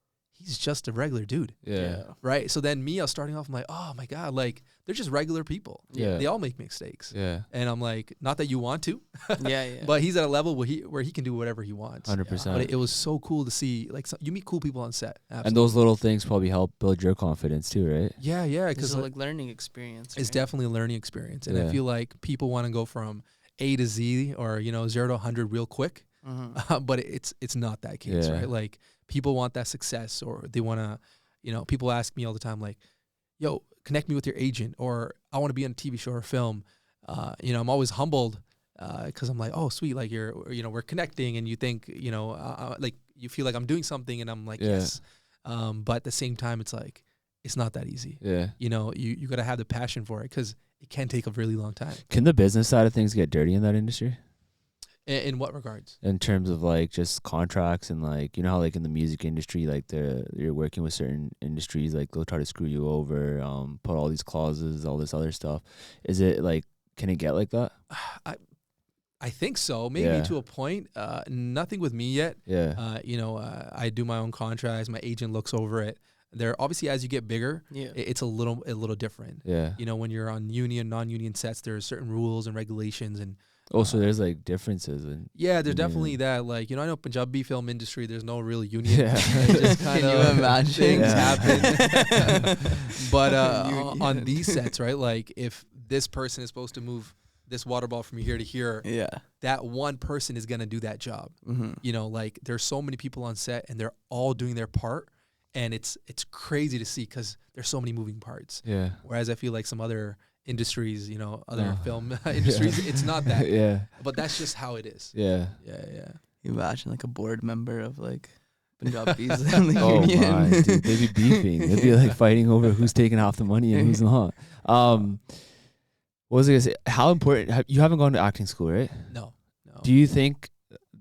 he's just a regular dude. Yeah. Right? So then I was starting off, I'm like, oh my God, like, they're just regular people. Yeah. They all make mistakes. Yeah. And I'm like, not that you want to. Yeah. But he's at a level where he can do whatever he wants. 100%. But it was so cool to see, like, you meet cool people on set. Absolutely. And those little things probably help build your confidence too, right? Yeah. Because like learning experience. It's definitely a learning experience. And I feel like people want to go from A to Z, or, you know, 0 to 100 real quick. But it's not that case, right? Like, people want that success, or they want to, you know, people ask me all the time, like, yo, connect me with your agent, or I want to be on a TV show or film. You know, I'm always humbled because I'm like, oh, sweet, like, we're connecting, and you think, you know, like, you feel like I'm doing something, and I'm like, yes. But at the same time, it's like, it's not that easy. Yeah. You know, you got to have the passion for it, because it can take a really long time. Can the business side of things get dirty in that industry? In what regards? In terms of like just contracts, and like, you know how like in the music industry, like you're working with certain industries, like they'll try to screw you over, put all these clauses, all this other stuff. Is it like, can it get like that? I think so. Maybe to a point. Nothing with me yet. Yeah. You know, I do my own contracts. My agent looks over it. There, obviously, as you get bigger, it's a little different. Yeah. You know, when you're on union, non-union sets, there are certain rules and regulations, and so there's like differences. And there's definitely that. Like, you know, I know Punjabi film industry, there's no real union. Yeah. Just kind of, can you imagine? Things happen. But on these sets, right? Like, if this person is supposed to move this water ball from here to here, that one person is gonna do that job. You know, like, there's so many people on set, and they're all doing their part. And it's crazy to see, because there's so many moving parts. Yeah. Whereas I feel like some other industries, you know, other film industries, it's not that. Yeah. But that's just how it is. Yeah. Yeah. You imagine like a board member of like Punjabis in the oh union. My, dude, they'd be beefing. They'd be like fighting over who's taking half the money and who's not. What was I gonna say? How important? You haven't gone to acting school, right? No. Do you think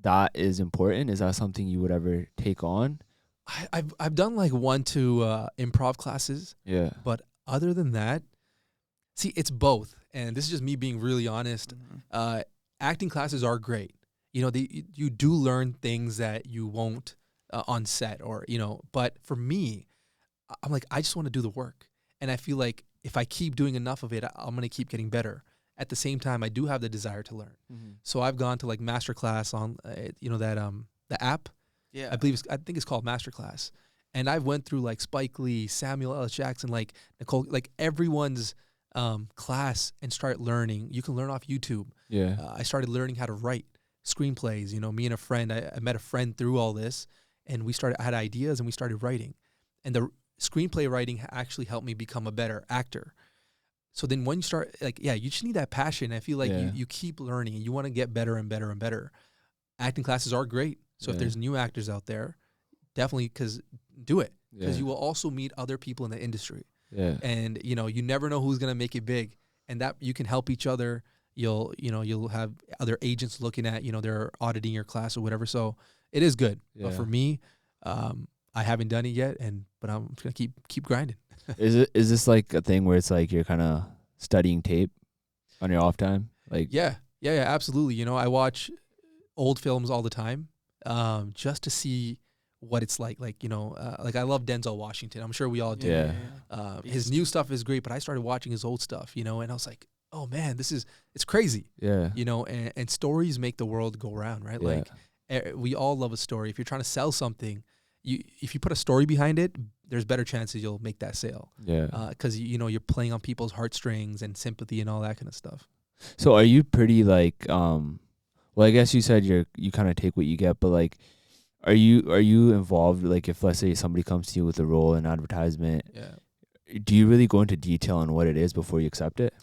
that is important? Is that something you would ever take on? I've done like 1, 2 improv classes. Yeah. But other than that, see, it's both. And this is just me being really honest. Acting classes are great. You know, you do learn things that you won't on set, or, you know, but for me, I'm like, I just want to do the work. And I feel like if I keep doing enough of it, I'm going to keep getting better. At the same time, I do have the desire to learn. So I've gone to like masterclass on, you know, that the app. Yeah, I think it's called Masterclass, And I've went through like Spike Lee, Samuel L. Jackson, like Nicole, like everyone's class, and start learning. You can learn off YouTube. Yeah. I started learning how to write screenplays. You know, me and a friend, I met a friend through all this, and I had ideas and we started writing. And the screenplay writing actually helped me become a better actor. So then when you start, like, yeah, you just need that passion. I feel like you keep learning and you want to get better and better and better. Acting classes are great. So if there's new actors out there, definitely do it. Because you will also meet other people in the industry. Yeah. And, you know, you never know who's going to make it big. And that you can help each other. You'll have other agents looking at, you know, they're auditing your class or whatever. So it is good. Yeah. But for me, I haven't done it yet, but I'm just gonna keep grinding. Is this like a thing where it's like you're kind of studying tape on your off time? Like yeah, absolutely. You know, I watch old films all the time, just to see what it's like. Like, you know, like I love Denzel Washington. I'm sure we all do. Yeah. His new stuff is great, but I started watching his old stuff, you know, and I was like, oh man, it's crazy. Yeah. You know, and stories make the world go round, right? Yeah. Like we all love a story. If you're trying to sell something, if you put a story behind it, there's better chances you'll make that sale. Yeah. Because you know you're playing on people's heartstrings and sympathy and all that kind of stuff. So are you pretty like well, I guess you said you kind of take what you get, but like are you involved, like if let's say somebody comes to you with a role in advertisement, do you really go into detail on what it is before you accept it?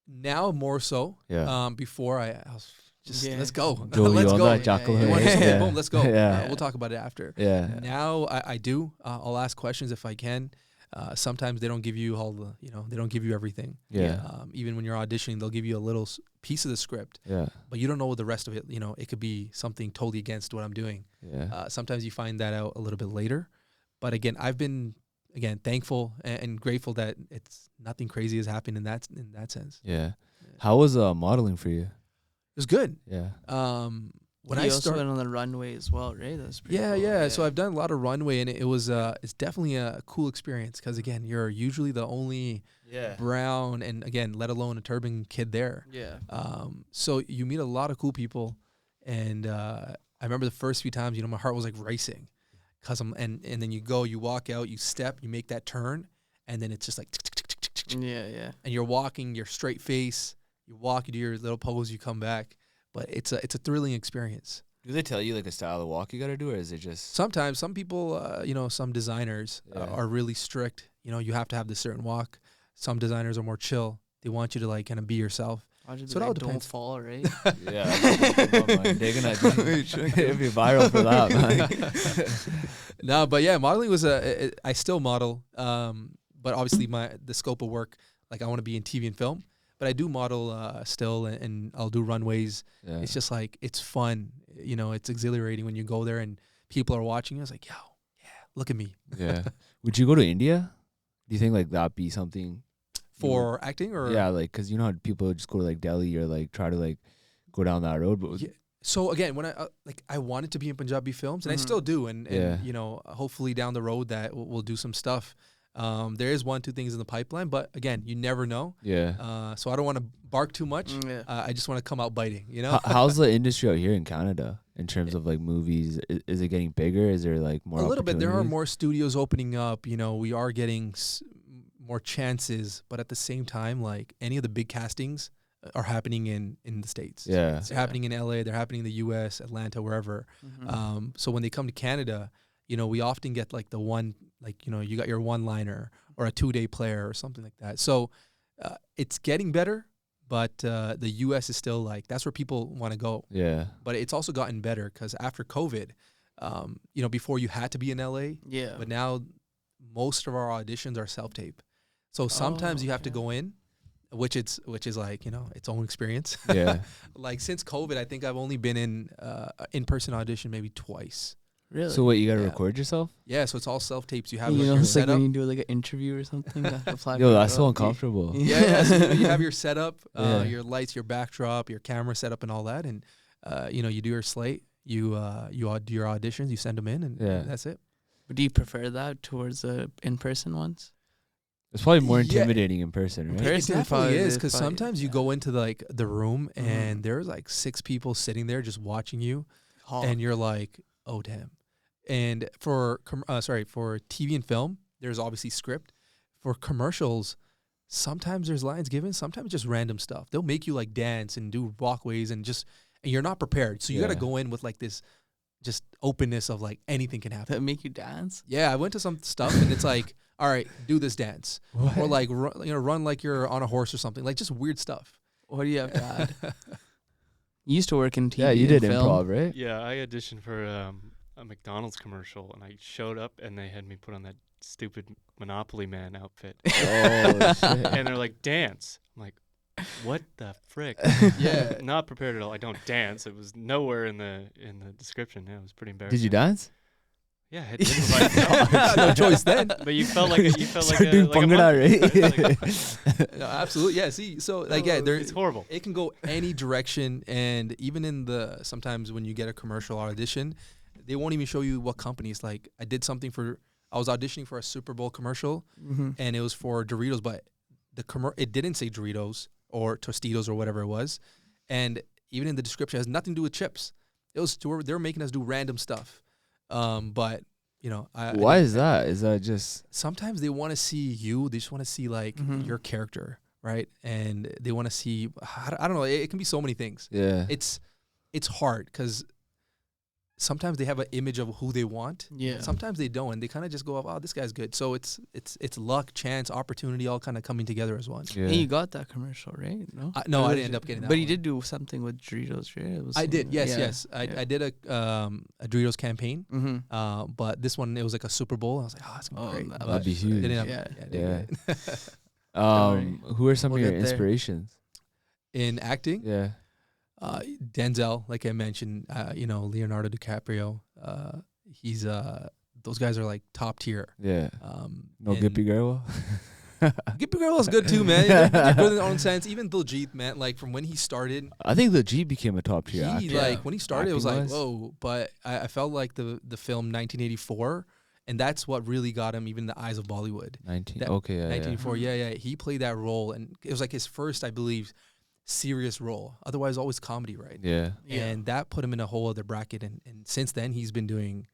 Now more so. Yeah. Before I was just let's go. Let's go. Boom, let's go. Yeah. We'll talk about it after. Yeah. Now I do. I'll ask questions if I can. Sometimes they don't give you all the, you know, they don't give you everything. Yeah. Even when you're auditioning, they'll give you a little piece of the script. Yeah. But you don't know the rest of it. You know, it could be something totally against what I'm doing. Yeah. Sometimes you find that out a little bit later. But again, I've been thankful and grateful that it's nothing crazy has happened in that sense. Yeah. How was modeling for you? It was good. Yeah. When I also went on the runway as well, right? That was pretty cool. Yeah. So I've done a lot of runway, and it was it's definitely a cool experience because again, you're usually the only brown and again, let alone a turban kid there. Yeah. So you meet a lot of cool people, and I remember the first few times, you know, my heart was like racing, cause and then you walk out, you step, you make that turn, and then it's just like yeah. And you're walking, your straight face. You walk, you do your little pose, you come back, but it's a thrilling experience. Do they tell you like a style of walk you got to do, or is it just sometimes some people, you know, some designers are really strict. You know, you have to have this certain walk. Some designers are more chill. They want you to like kind of be yourself. So it all depends. Don't fall, right? Yeah, they're gonna it'd be viral for that, man. No, but yeah, modeling was I still model, but obviously the scope of work, like I want to be in TV and film. But I do model still, and I'll do runways. Yeah. It's just like, it's fun. You know, it's exhilarating when you go there and people are watching you. It's like, yo, yeah, look at me. Yeah. Would you go to India? Do you think like that'd be something? For acting or? Yeah, like, because you know how people just go to like Delhi or like try to like go down that road. But so again, when I wanted to be in Punjabi films, and I still do. And you know, hopefully down the road that we'll do some stuff. There is 1-2 things in the pipeline, but again, you never know. Yeah. So I don't want to bark too much. I just want to come out biting, you know? How's the industry out here in Canada in terms of like movies? Is it getting bigger? Is there like more? A little bit. There are more studios opening up. You know, we are getting more chances, but at the same time, like any of the big castings are happening in the States. Yeah. They're happening in LA. They're happening in the US, Atlanta, wherever. Mm-hmm. So when they come to Canada, you know, we often get like the one, like, you know, you got your one-liner or a 2-day player or something like that. So it's getting better, but the U.S. is still like, that's where people want to go. Yeah. But it's also gotten better because after COVID, you know, before you had to be in L.A. Yeah. But now most of our auditions are self-tape. So sometimes you have to go in, which is like, you know, its own experience. Yeah. Like since COVID, I think I've only been in-person audition maybe twice. Really? So what, you gotta record yourself? Yeah, so it's all self-tapes. You have like your it's setup. like when you do like an interview or something. Yo, that's so uncomfortable. Yeah, so you have your setup, your lights, your backdrop, your camera setup and all that. And, you know, you do your slate, you do your auditions, you send them in, and that's it. But do you prefer that towards the in-person ones? It's probably more intimidating in person, right? It definitely is, because sometimes you go into like the room and there's like 6 people sitting there just watching you, and you're like, oh, damn. And for for TV and film, there's obviously script. For commercials, sometimes there's lines given, sometimes just random stuff. They'll make you like dance and do walkways and you're not prepared. So you got to go in with like this just openness of like anything can happen. That make you dance? Yeah, I went to some stuff and it's like, all right, do this dance. What? Or like run like you're on a horse or something. Like just weird stuff. What do you have to add? You used to work in TV. Yeah, you did and film. improv, right? Yeah, I auditioned for a McDonald's commercial, and I showed up, and they had me put on that stupid Monopoly Man outfit. Oh, shit. And they're like, dance. I'm like, what the frick? Yeah. Not prepared at all. I don't dance. It was nowhere in the description. Yeah, it was pretty embarrassing. Did you dance? Yeah, I had to improvise. No choice then. But you felt like Start doing bhangra, right? No, absolutely. Yeah. See, so like, yeah, it's horrible. it can go any direction. And even in sometimes when you get a commercial audition, they won't even show you what companies. Like I was auditioning for a Super Bowl commercial and it was for Doritos, but it didn't say Doritos or Tostitos or whatever it was. And even in the description, it has nothing to do with chips. They were making us do random stuff. But you know, Why is that? Is that just sometimes they want to see you? They just want to see like your character, right? And they want to see. I don't know. It can be so many things. yeah? It's hard because sometimes they have an image of who they want. Yeah. Sometimes they don't, and they kind of just go, "Oh, this guy's good." So it's luck, chance, opportunity, all kind of coming together as one. Yeah. And you got that commercial, right? No, No, Or I was didn't end it- up getting that. But you one. did do something with Doritos, right? It was I did. something- Yes, yeah. yes. I did a Doritos campaign. Mm-hmm. But this one, it was like a Super Bowl. I was like, "Oh, that's gonna be great." that That'd be was- huge. Didn't have- Yeah. didn't Yeah. get it. Who are some We'll of your get there. inspirations? In acting, Yeah. Denzel, like I mentioned, Leonardo DiCaprio. He's those guys are like top tier. Yeah. No and Gippy Girl. Gippy Girl is good too, man. They're good in their own sense. Even Diljit, man, like from when he started, I think the G became a top tier actor. like when he started, it was like, Acting-wise? whoa. But I felt like the film 1984, and that's what really got him even in the eyes of Bollywood. 19. That- Okay. Yeah. 1984, yeah. He played that role, and it was like his first, I believe, serious role. Otherwise, always comedy, right? Yeah. Yeah. And that put him in a whole other bracket. And since then, he's been doing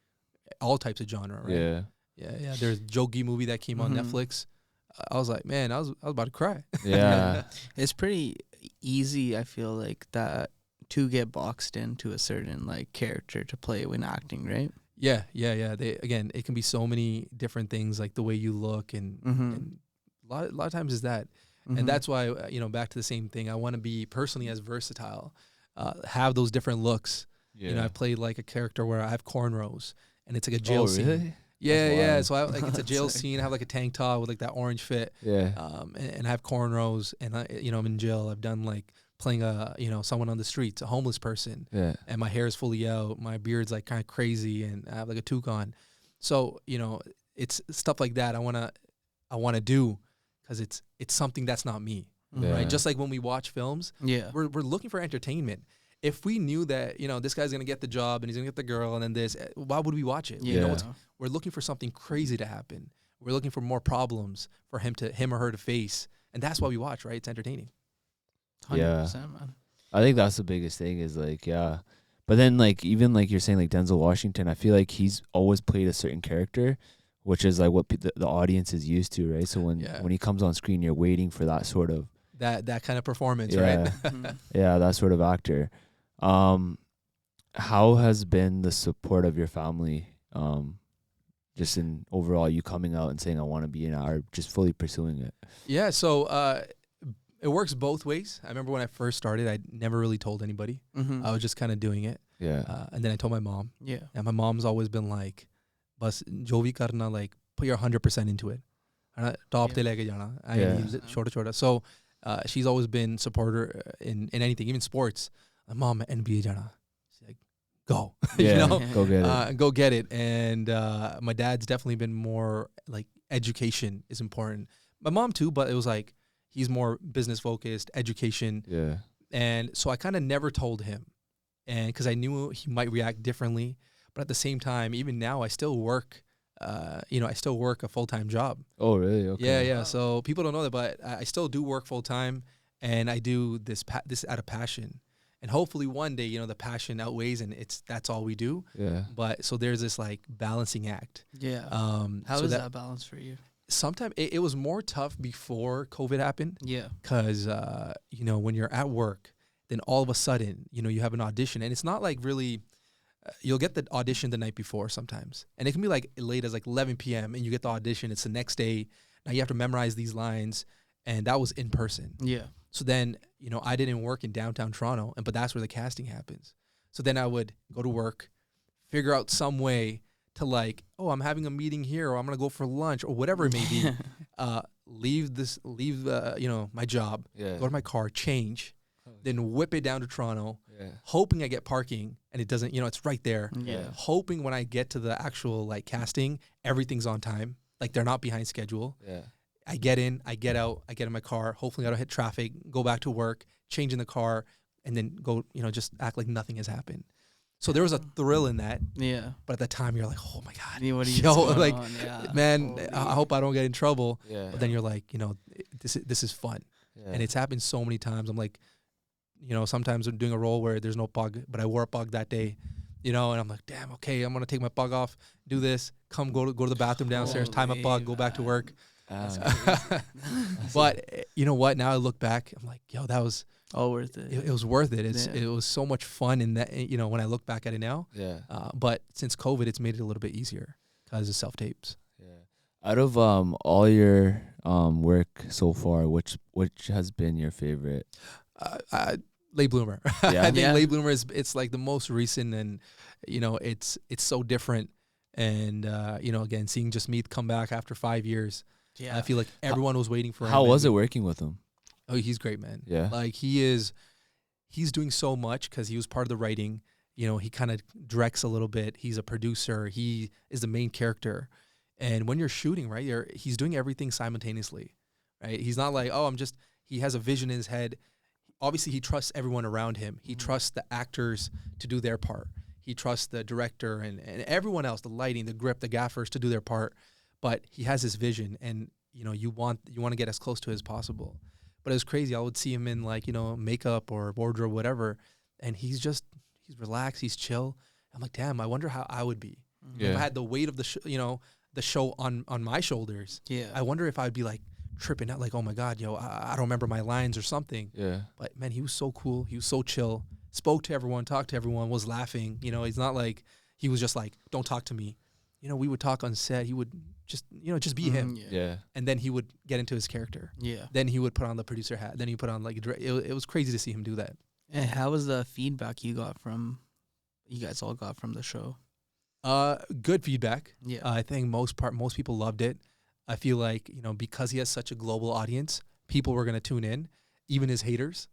all types of genre, right? Yeah. Yeah. There's Jogi movie that came on Netflix. I was like, man, I was about to cry. Yeah. It's pretty easy, I feel like, that to get boxed into a certain like character to play when acting, right? Yeah. It can be so many different things, like the way you look, and a lot of times is that. And that's why, back to the same thing. I want to be personally as versatile, have those different looks. Yeah. I played like a character where I have cornrows, and it's like a jail Oh, scene. really? Yeah. That's wild. So it's a jail scene. I have like a tank top with like that orange fit, Yeah. and I have cornrows, and I'm in jail. I've done like playing someone on the streets, a homeless person, Yeah. and my hair is fully out, my beard's like kind of crazy, and I have like a toque on. So it's stuff like that I wanna do, because it's something that's not me, Yeah. right? Just like when we watch films, Yeah. we're looking for entertainment. If we knew that this guy's gonna get the job and he's gonna get the girl and then this, why would we watch it? Yeah. We're looking for something crazy to happen. We're looking for more problems for him or her to face, and that's why we watch, right? It's entertaining. 100%, man. I think that's the biggest thing is like, yeah. But then like, even like you're saying, like Denzel Washington, I feel like he's always played a certain character, which is like what the audience is used to, right? So when he comes on screen, you're waiting for that sort of That kind of performance, yeah, right? yeah, that sort of actor. How has been the support of your family? Just in overall, you coming out and saying I want to be in art, or just fully pursuing it? Yeah, so it works both ways. I remember when I first started, I never really told anybody. I was just kind of doing it. Yeah. And then I told my mom. Yeah. And my mom's always been like, "Bas jo bhi karna, like put your 100% into it. Top te leke jana. Shorta. So she's always been supporter in anything, even sports. Mom, NBA jana. She's like, go. Yeah. Go get it. go get it. And my dad's definitely been more like education is important. My mom too, but it was like he's more business focused, education. Yeah. And so I kind of never told him, and because I knew he might react differently. But at the same time, even now, I still work. I still work a full-time job. Oh, really? Okay. Yeah. So people don't know that, but I still do work full-time, and I do this out of passion. and hopefully one day, the passion outweighs and that's all we do. Yeah. But so there's this like balancing act. Yeah. How So is that balance for you? Sometimes it was more tough before COVID happened. Yeah. Because, when you're at work, then all of a sudden, you have an audition. And it's not like really, you'll get the audition the night before sometimes. And it can be like late as like 11 p.m. and you get the audition. It's the next day. Now you have to memorize these lines. And that was in person. Yeah. So then, I didn't work in downtown Toronto, but that's where the casting happens. So then I would go to work, figure out some way to like, oh, I'm having a meeting here, or I'm going to go for lunch, or whatever it may be. Leave my job, go to my car, change, then whip it down to Toronto, hoping I get parking, and it doesn't, it's right there. Yeah. Hoping when I get to the actual like casting, everything's on time. Like they're not behind schedule. Yeah. I get in, I get out, I get in my car. Hopefully I don't hit traffic, go back to work, change in the car, and then go, just act like nothing has happened. So there was a thrill in that. Yeah. But at the time you're like, oh my God. Yeah, what are you going like, on? Yeah. man, I hope I don't get in trouble. Yeah. But then you're like, this is fun. Yeah. And it's happened so many times. I'm like, sometimes I'm doing a role where there's no pug, but I wore a pug that day, and I'm like, damn, okay, I'm going to take my pug off, do this, go to the bathroom downstairs, tie my pug, go back to work. But you know what? Now I look back, I'm like, yo, that was all worth it. It was worth it. It was so much fun in that, when I look back at it now. Yeah. But since COVID, it's made it a little bit easier because of self-tapes. Yeah. Out of all your work so far, which has been your favorite? Late Bloomer. Yeah. I think Late Bloomer it's like the most recent, and it's so different. And again, seeing Just Meet come back after 5 years, I feel like everyone was waiting for him. How was it working with him? Oh, he's great, man. Yeah. Like he's doing so much because he was part of the writing. He kind of directs a little bit. He's a producer. He is the main character. And when you're shooting, right, he's doing everything simultaneously, right? He's not like, he has a vision in his head. Obviously, he trusts everyone around him. He trusts the actors to do their part. He trusts the director and everyone else, the lighting, the grip, the gaffers to do their part. But he has this vision, and you want to get as close to it as possible. But it was crazy. I would see him in like makeup or wardrobe, whatever, and he's relaxed, he's chill. I'm like, damn, I wonder how I would be if I had the weight of the show on my shoulders. Yeah, I wonder if I'd be like tripping out, like, oh my God, I don't remember my lines or something. Yeah. But man, he was so cool. He was so chill. Spoke to everyone, talked to everyone, was laughing. He's not like he was just like, don't talk to me. We would talk on set. He would just be him. Yeah. And then he would get into his character. Yeah. Then he would put on the producer hat. Then he put on like it was crazy to see him do that. And how was the feedback you guys all got from the show? Good feedback. Yeah. I think most people loved it. I feel like, because he has such a global audience, people were going to tune in, even his haters,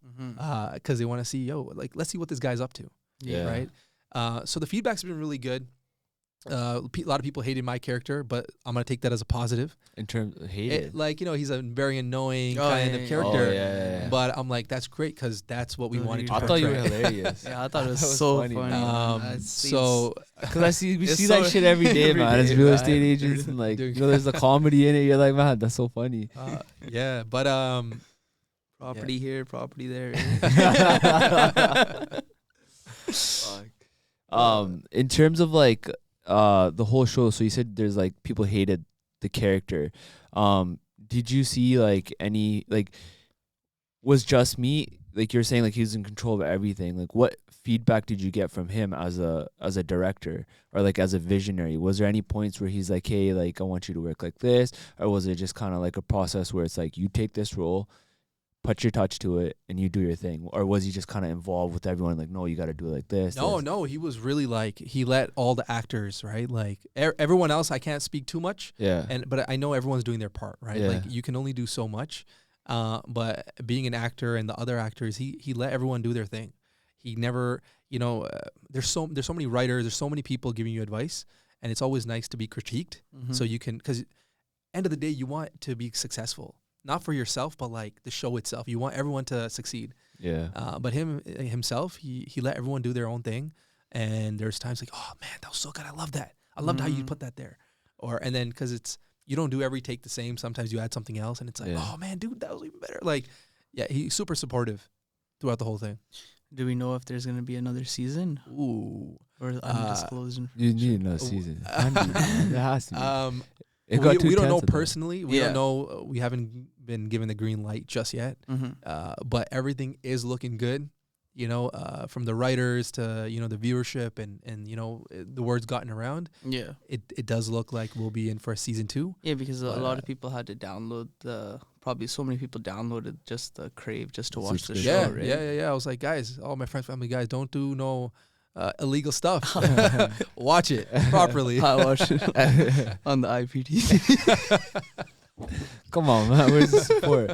because they want to see, let's see what this guy's up to. Yeah. Right. So the feedback's been really good. A lot of people hated my character, but I'm going to take that as a positive. In terms of hated? He's a very annoying kind of character. Oh, yeah. But I'm like, that's great because that's what we wanted to I portray. thought you were hilarious. Yeah, I thought it was so funny. Because we see that shit every day, man. As real estate agents, and like, there's the comedy in it. You're like, man, that's so funny. Yeah, but property here, property there. In terms of like the whole show, so you said there's like people hated the character. Did you see like any like was Just Me, like you're saying, like he was in control of everything? Like what feedback did you get from him as a director or like as a visionary? Was there any points where he's like, hey, like I want you to work like this, or was it just kind of like a process where it's like you take this role, put your touch to it, and you do your thing? Or was he just kind of involved with everyone, like, no, you got to do it like this? No, he was really like, he let all the actors, right? Like everyone else, I can't speak too much. Yeah. But I know everyone's doing their part, right? Yeah. Like you can only do so much. But being an actor and the other actors, he let everyone do their thing. He never, there's so many writers, there's so many people giving you advice, and it's always nice to be critiqued. So you can, because end of the day, you want to be successful. Not for yourself, but like the show itself. You want everyone to succeed. Yeah. But himself, he let everyone do their own thing. And there's times like, oh man, that was so good. I love that. I loved how you put that there. And then because you don't do every take the same. Sometimes you add something else, and it's like, oh man, dude, that was even better. Like, yeah, he's super supportive throughout the whole thing. Do we know if there's gonna be another season Ooh. or undisclosed You information? need another season. There has to be. It We got too don't know tense at the end. personally. We Yeah. don't know. We haven't been given the green light just yet. But everything is looking good. You know, from the writers to, you know, the viewership and you know, the word's gotten around. Yeah. It does look like we'll be in for a season 2. Yeah, because a But, lot of people had to download probably so many people downloaded just the Crave just to watch the Subscription. show, right? Yeah. I was like, guys, all my friends, family, guys, don't do no illegal stuff. Watch it properly. I watched it on the IPTV. Come on, man. Where's the support?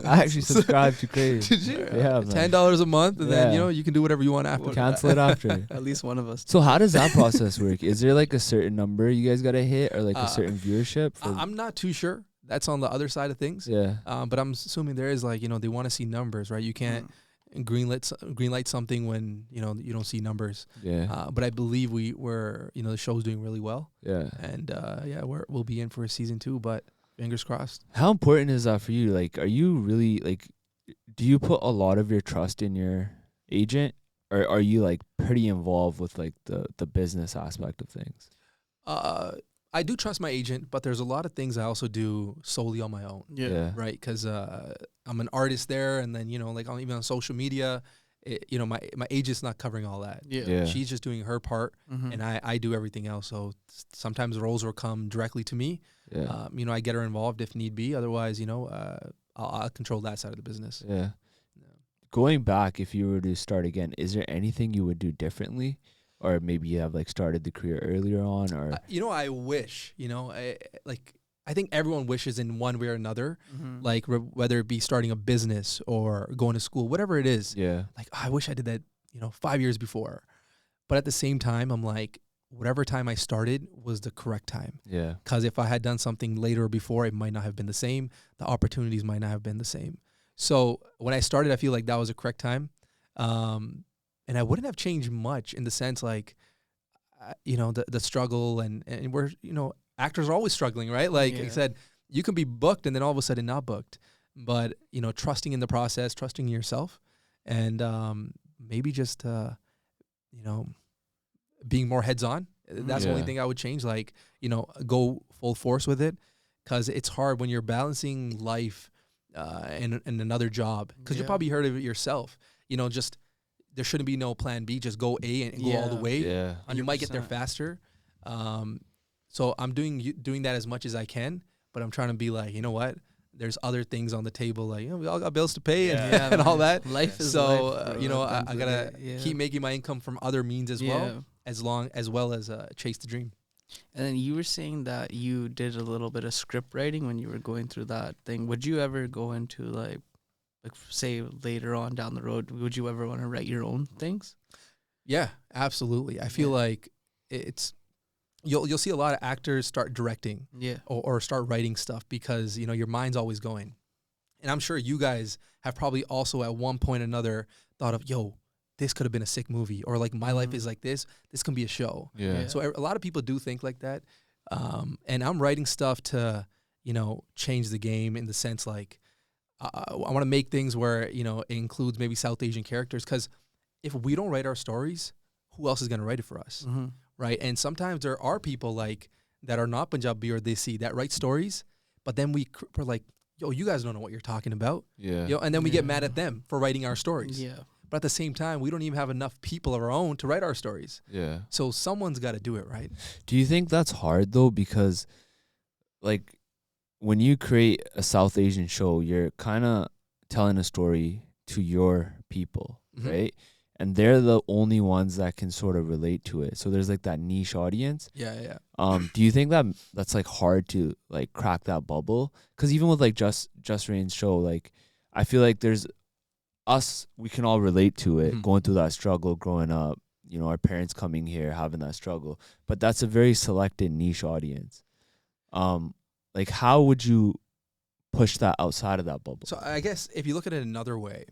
I actually subscribed to Crave. Did you? Yeah, man. $10 a month, and then, you Yeah. know, you can do whatever you want after. Cancel it after. At least one of us. So how does that process work? Is there like a certain number you guys gotta hit, or like a certain viewership? For I'm not too sure. That's on the other side of things. yeah. But I'm assuming there is, like, you know, they want to see numbers, right? You can't greenlight something when, you know, you don't see numbers. Yeah. But I believe we're you know, the show's doing really well, Yeah. and yeah, we'll be in for a season 2, but fingers crossed. How important is that for you? Like, are you really like, do you put a lot of your trust in your agent, or are you like pretty involved with like the business aspect of things? I do trust my agent, but there's a lot of things I also do solely on my own. Yeah. Right, because I'm an artist there, and then, you know, like even on social media, you know, my agent's not covering all that. Yeah. She's just doing her part, and I do everything else. So sometimes roles will come directly to me. Yeah. You know, I get her involved if need be. Otherwise, you know, I'll control that side of the business. Yeah. Going back, if you were to start again, is there anything you would do differently? Or maybe you have like started the career earlier on, or You know, I wish, you know, I think everyone wishes in one way or another, like whether it be starting a business or going to school, whatever it is. yeah. Like, I wish I did that, you know, 5 years before. But at the same time, I'm like, whatever time I started was the correct time. Yeah. Because if I had done something later or before, it might not have been the same. The opportunities might not have been the same. So when I started, I feel like that was the correct time. And I wouldn't have changed much in the sense, like, you know, the struggle and we're, you know, actors are always struggling, right? Like I said, you can be booked and then all of a sudden not booked. But, you know, trusting in the process, trusting in yourself, and maybe just, you know, being more heads on. That's the only thing I would change. Like, you know, go full force with it, because it's hard when you're balancing life and another job, because you probably heard of it yourself. You know, just there shouldn't be no plan B. Just go A and go all the way. Yeah. And you might get there faster. So I'm doing that as much as I can, but I'm trying to be like, you know what? There's other things on the table, like, you know, we all got bills to pay and all that. Life is so life, bro, you know, at the I end of gotta the day. keep making my income from other means as well, as well as chase the dream. And then you were saying that you did a little bit of script writing when you were going through that thing. Would you ever go into like say later on down the road, would you ever want to write your own things? Yeah, absolutely. I feel like it's you'll see a lot of actors start directing or start writing stuff, because, you know, your mind's always going. And I'm sure you guys have probably also at one point or another thought of, yo, this could have been a sick movie, or like my life is like this can be a show. Yeah. So a lot of people do think like that. And I'm writing stuff to, you know, change the game in the sense, like, I want to make things where, you know, it includes maybe South Asian characters, because if we don't write our stories, who else is going to write it for us? Right? And sometimes there are people like that are not Punjabi or Desi that write stories, but then we're like, yo, you guys don't know what you're talking about. Yeah. You know, and then we get mad at them for writing our stories. Yeah. But at the same time, we don't even have enough people of our own to write our stories. Yeah. So someone's got to do it, right? Do you think that's hard though? Because like when you create a South Asian show, you're kind of telling a story to your people, right? And they're the only ones that can sort of relate to it. So there's like that niche audience. Yeah. Do you think that that's like hard to like crack that bubble? Because even with like Just Rain's show, like I feel like there's us, we can all relate to it, going through that struggle growing up. You know, our parents coming here having that struggle, but that's a very selected niche audience. Like how would you push that outside of that bubble? So I guess if you look at it another way,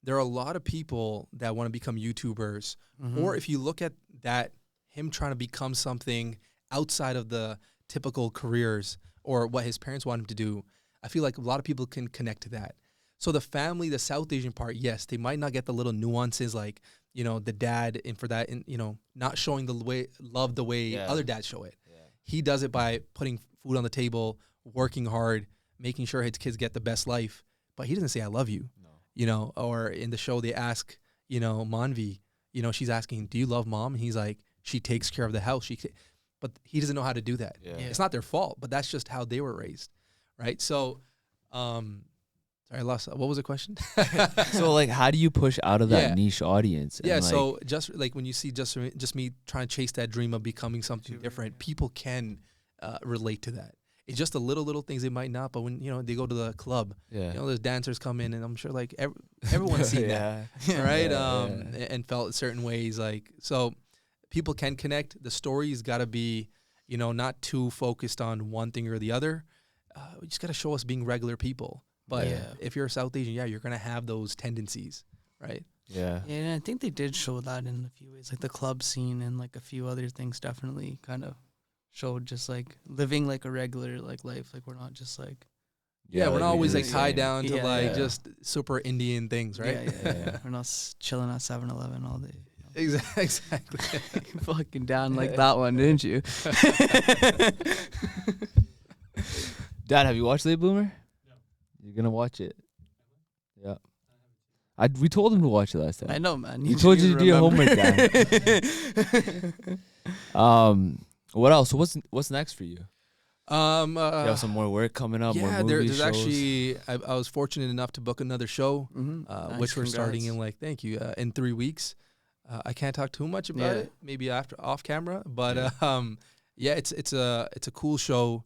there are a lot of people that want to become YouTubers, or if you look at that, him trying to become something outside of the typical careers or what his parents want him to do, I feel like a lot of people can connect to that. So the family, the South Asian part, yes, they might not get the little nuances like, the dad, and for that, and not showing the way love the way other dads show it. Yeah. He does it by putting food on the table, working hard, making sure his kids get the best life. But he doesn't say I love you. No. Or in the show they ask, Manvi, she's asking, do you love mom? And he's like, she takes care of the house. But he doesn't know how to do that. Yeah. It's not their fault, but that's just how they were raised, right? So, sorry, I lost. What was the question? So, like, how do you push out of that niche audience? Yeah, so just like when you see just me trying to chase that dream of becoming something different, people can relate to that. It's just the little things they might not, but when they go to the club, there's dancers come in, and I'm sure like everyone's seen that, right? And felt certain ways, like, so people can connect. The story's got to be, not too focused on one thing or the other. We just got to show us being regular people. But if you're South Asian, you're gonna have those tendencies, right? Yeah, and I think they did show that in a few ways, like the club scene and like a few other things. Definitely kind of showed just like living like a regular like life. Like we're not just like we're not always like tied down to just super Indian things, right? Yeah. We're not chilling at 7-Eleven all day. Exactly. Fucking down like that one, didn't you? Dad, have you watched Late Bloomer? No. You're gonna watch it. Yeah. We told him to watch it last time. I know, man. You told you to do your homework, Dad. What else? What's next for you? You have some more work coming up. Yeah, more movies, there's shows. Actually, I was fortunate enough to book another show, Nice, which we're starting in thank you, in 3 weeks. I can't talk too much about it, maybe off camera, but it's a cool show.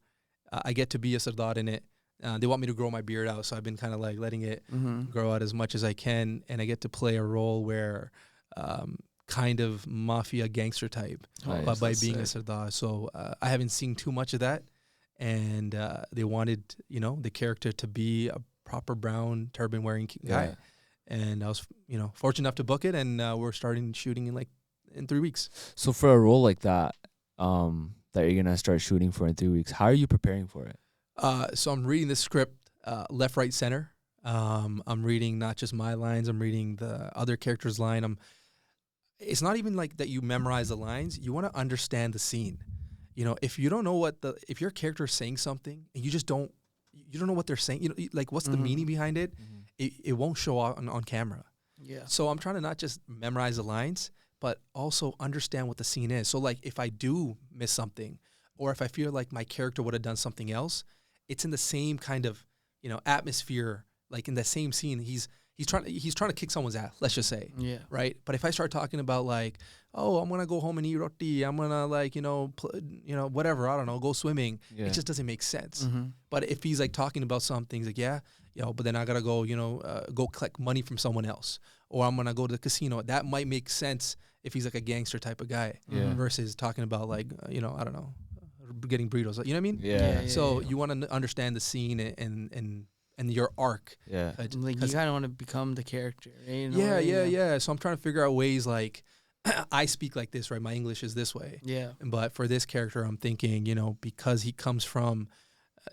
I get to be a Sardar in it. They want me to grow my beard out, so I've been kind of like letting it grow out as much as I can, and I get to play a role where kind of mafia gangster type, but by being a Sardar. So I haven't seen too much of that, and they wanted the character to be a proper brown turban wearing guy, and I was fortunate enough to book it, and we're starting shooting in 3 weeks. So for a role like that, that you're gonna start shooting for in 3 weeks, how are you preparing for it? So I'm reading the script left, right, center. I'm reading not just my lines. I'm reading the other character's line. It's not even like that you memorize the lines. You want to understand the scene. If you don't know if your character is saying something and you don't know what they're saying, like what's the meaning behind it, it won't show on camera. Yeah. So I'm trying to not just memorize the lines, but also understand what the scene is. So like if I do miss something, or if I feel like my character would have done something else, it's in the same kind of atmosphere, like in the same scene. He's trying to kick someone's ass, let's just say. Yeah. Right. But if I start talking about like, oh, I'm gonna go home and eat roti, I'm gonna like whatever, I don't know, go swimming. It just doesn't make sense. But if he's like talking about something, he's like, but then I gotta go go collect money from someone else, or I'm gonna go to the casino. That might make sense if he's like a gangster type of guy, versus talking about like I don't know, getting burritos. You know what I mean? Yeah. So you want to understand the scene and your arc. Yeah. Like you kind of want to become the character. Right? Yeah. So I'm trying to figure out ways like I speak like this, right? My English is this way. Yeah. But for this character, I'm thinking, because he comes from,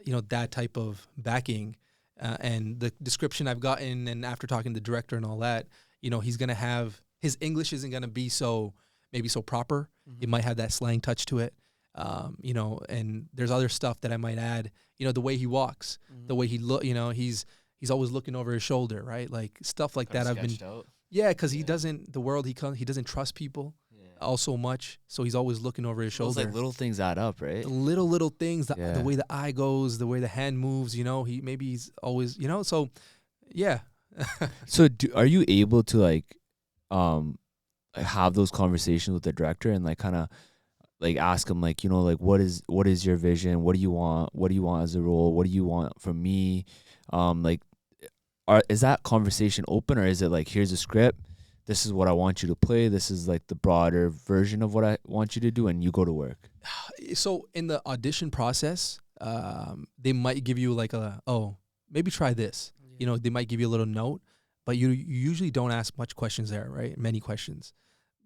that type of backing, and the description I've gotten, and after talking to the director and all that, he's gonna have his English isn't gonna be so proper. It might have that slang touch to it. And there's other stuff that I might add, the way he walks, the way he look, he's always looking over his shoulder, right? Like stuff like that. I've been, cause he doesn't trust people all so much. So he's always looking over his shoulder. Those like little things add up, right? The little things, the way the eye goes, the way the hand moves, he's always, so yeah. So are you able to like have those conversations with the director and like kind of like ask him like, like what is your vision? What do you want? What do you want as a role? What do you want from me? Is that conversation open, or is it like, here's a script, this is what I want you to play, this is like the broader version of what I want you to do, and you go to work? So in the audition process, they might give you like maybe try this. They might give you a little note, but you usually don't ask much questions there, right? Many questions.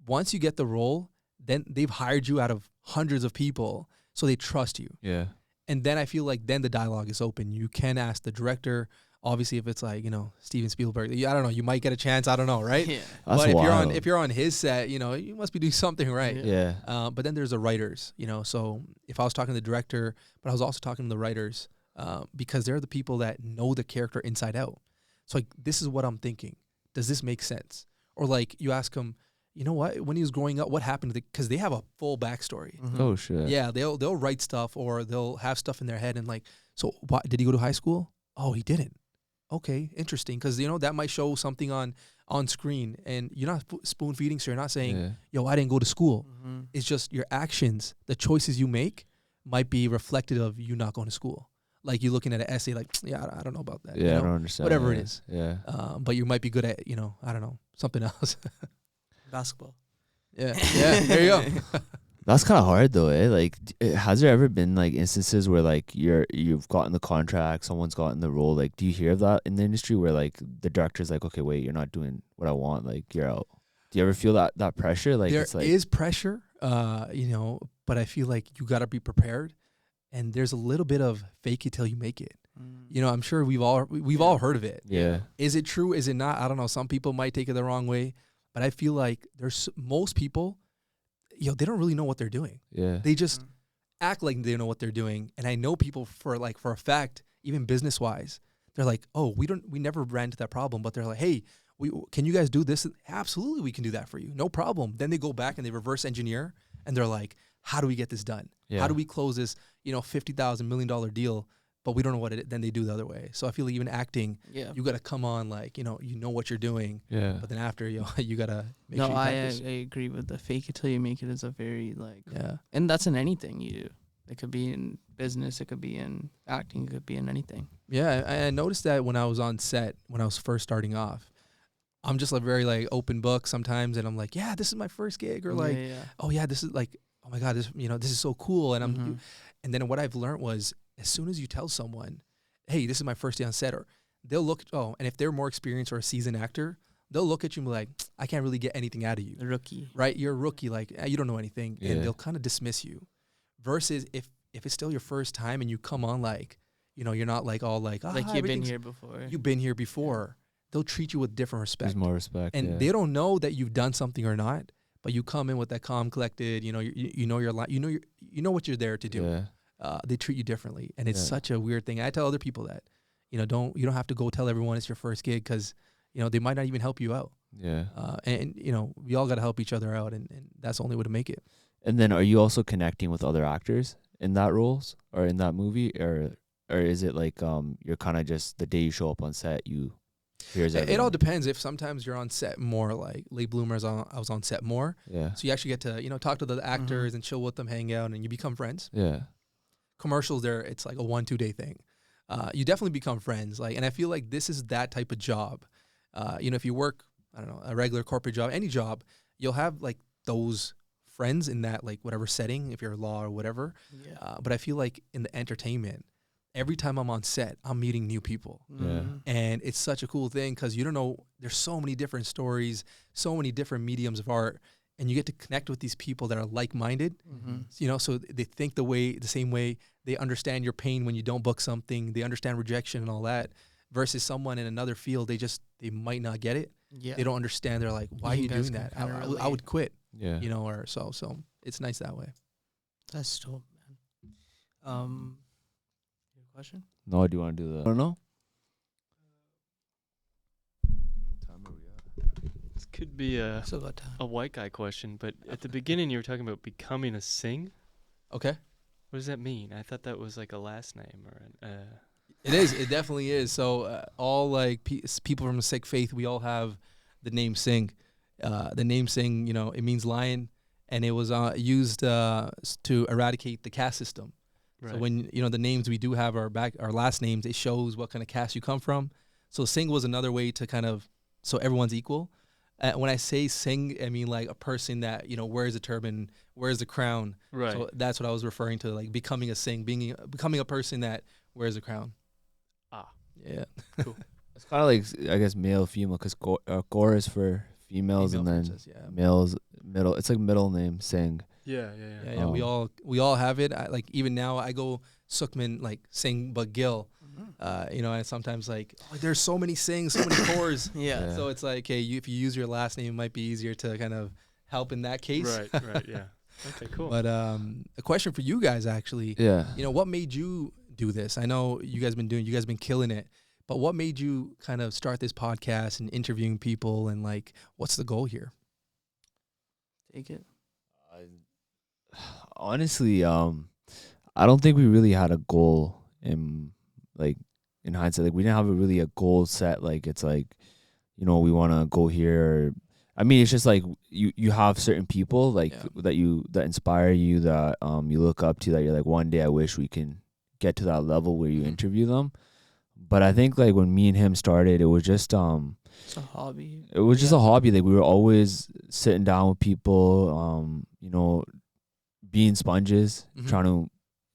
Once you get the role, then they've hired you out of hundreds of people, so they trust you. Yeah. And then I feel like then the dialogue is open. You can ask the director Obviously, if it's like, Steven Spielberg, I don't know, you might get a chance. I don't know, right? Yeah. That's But wild. if you're on his set, you must be doing something right. Yeah. Yeah. But then there's the writers, So if I was talking to the director, but I was also talking to the writers, because they're the people that know the character inside out. So like, this is what I'm thinking. Does this make sense? Or like you ask him, you know what? When he was growing up, what happened to because they have a full backstory. Mhm. Oh shit. Yeah, they'll write stuff or they'll have stuff in their head and like, so what, did he go to high school? Oh, he didn't. Okay, interesting. Because that might show something on screen, and you're not spoon feeding, so you're not saying, Yeah. "Yo, I didn't go to school." Mhm. It's just your actions, the choices you make, might be reflective of you not going to school. Like you looking at an essay, like, yeah, I don't know about that. Yeah, I don't understand. Whatever it yeah. is. Yeah. But you might be good at, I don't know, something else. Basketball. Yeah, there you go. That's kind of hard though, eh? Like, has there ever been like instances where like you've gotten the contract, someone's gotten the role? Like, do you hear of that in the industry where like the director's like, okay, wait, you're not doing what I want, like you're out? Do you ever feel that pressure? Like, There it's like, is pressure, but I feel like you got to be prepared, and there's a little bit of fake it till you make it. I'm sure we've all heard of it. yeah, Is it true? Is it not? I don't know. Some people might take it the wrong way, but I feel like there's most people, they don't really know what they're doing. yeah, They just act like they know what they're doing. And I know people for a fact, even business wise, they're like, oh, we never ran into that problem, but they're like, hey, can you guys do this? Absolutely, we can do that for you. No problem. Then they go back and they reverse engineer and they're like, how do we get this done? yeah. How do we close this, $50,000 million deal? But we don't know what it. Then they do the other way. So I feel like even acting, Yeah. you got to come on like, you know what you're doing. Yeah. But then after, you got to make No, sure you I practice. agree with the fake it till you make it is a very Yeah. and that's in anything you do. It could be in business, it could be in acting, it could be in anything. Yeah. I noticed that when I was on set, when I was first starting off, I'm just like very like open book sometimes. And I'm like, yeah, this is my first gig. Or like, yeah. oh yeah, this is like, oh my God, this is so cool. And Mhm. and then what I've learned was as soon as you tell someone, hey, this is my first day on set, or they'll look, and if they're more experienced or a seasoned actor, they'll look at you and be like, I can't really get anything out of you. The rookie. Right? You're a rookie, like you don't know anything. Yeah. And they'll kind of dismiss you. Versus if it's still your first time and you come on like, you're not like all like, Like you've been here before. You've been here before. They'll treat you with different respect. There's more respect. And yeah. they don't know that you've done something or not, but you come in with that calm, collected, you know your line, you know what you're there to do. Yeah. They treat you differently, and it's Yeah. such a weird thing. I tell other people that, you don't have to go tell everyone it's your first gig because, they might not even help you out. Yeah. And we all got to help each other out, and that's the only way to make it. And then are you also connecting with other actors in that roles or in that movie, or is it like you're kind of just the day you show up on set here's It all everyone? depends. If sometimes you're on set more, like late bloomers, I was on set more, Yeah. so you actually get to talk to the actors and chill with them, hang out, and you become friends. Yeah. Commercials there, it's like a 1-2 day thing. You definitely become friends. And I feel like this is that type of job. If you work, I don't know, a regular corporate job, any job, you'll have like those friends in that like whatever setting, if you're law or whatever. Yeah. But I feel like in the entertainment, every time I'm on set, I'm meeting new people. Mhm. And it's such a cool thing because you don't know, there's so many different stories, so many different mediums of art, and you get to connect with these people that are like-minded. Mhm. So they think the same way. They understand your pain when you don't book something. They understand rejection and all that. Versus someone in another field, they might not get it. Yeah. They don't understand. They're like, "Why are You you guys doing can that? kinda I would quit." Yeah. Or so. So it's nice that way. That's dope, man. Your question? No, do you want to do the? I don't know. This could be Still got time. a white guy question, but at the beginning you were talking about becoming a sing. Okay. What does that mean? I thought that was like a last name or an. It is. It definitely is. So all like people from a Sikh faith, we all have the name Singh. The name Singh, it means lion, and it was used to eradicate the caste system. Right. So when the names we do have our last names, it shows what kind of caste you come from. So Singh was another way to kind of so everyone's equal. When I say Singh, I mean like a person that wears a turban, wears the crown. Right. So that's what I was referring to, like becoming a Singh, becoming a person that wears a crown. Ah. Yeah. It's kind of like I guess male, female, because Gore is for females, Female and then princess, yeah. males middle. It's like middle name Singh. Yeah. Yeah, we all have it. Like even now, I go Sukhman, like Singh, but Gill. You know, and sometimes like, oh, there's so many sings, so many chords. Yeah. So it's like, hey, if you use your last name, it might be easier to kind of help in that case. Right, yeah. Okay, cool. But a question for you guys, actually. Yeah. You know, what made you do this? I know you guys been killing it. But what made you kind of start this podcast and interviewing people, and like, what's the goal here? Take it. Honestly, I don't think we really had a goal in hindsight. Like, we didn't have a goal set. Like, it's like, you know, we want to go here. I mean, it's just like you have certain people like that inspire you, that you look up to, that you're like, one day I wish we can get to that level where you interview them. But I think like when me and him started, it was just it's a hobby. It was just a hobby. Like, we were always sitting down with people, you know, being sponges, trying to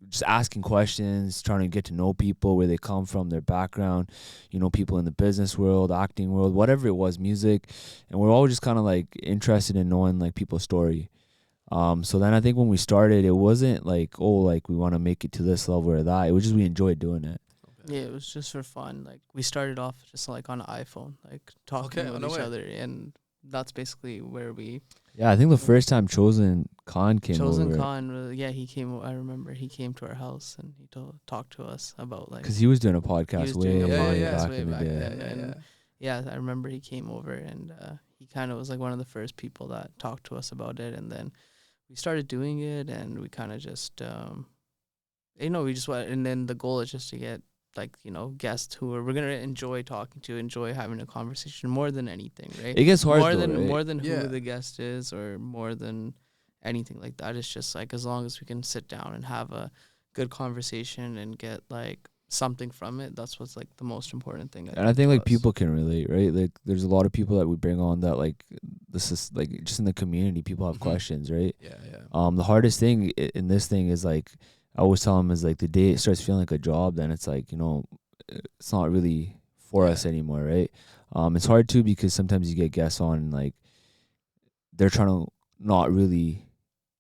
just asking questions, trying to get to know people, where they come from, their background, you know, people in the business world, acting world, whatever it was, music. And we're all just kind of like interested in knowing like people's story. So then I think when we started, it wasn't like, oh, like we want to make it to this level or that. It was just we enjoyed doing it. Yeah, it was just for fun. Like, we started off just like on an iPhone, like talking with each other, and that's basically where we. Yeah, I think the first time Chosen Khan came over. Chosen Khan, he came. I remember he came to our house and he talked to us about like. Because he was doing a podcast way back in the day. Yeah, I remember he came over and he kind of was like one of the first people that talked to us about it, and then we started doing it, and we kind of just, you know, we just went, and then the goal is just to get like, you know, guests who we're gonna enjoy talking to, enjoy having a conversation more than anything, right? It gets hard more though, than right? more than who the guest is, or more than anything like that. It's just like, as long as we can sit down and have a good conversation and get like something from it, that's what's like the most important thing. I think like people can relate, right? Like, there's a lot of people that we bring on that like, this is like, just in the community, people have questions, right? The hardest thing in this thing is like, I always tell them, is like, the day it starts feeling like a job, then it's like, you know, it's not really for us anymore, right? It's hard too, because sometimes you get guests on and like, they're trying to not really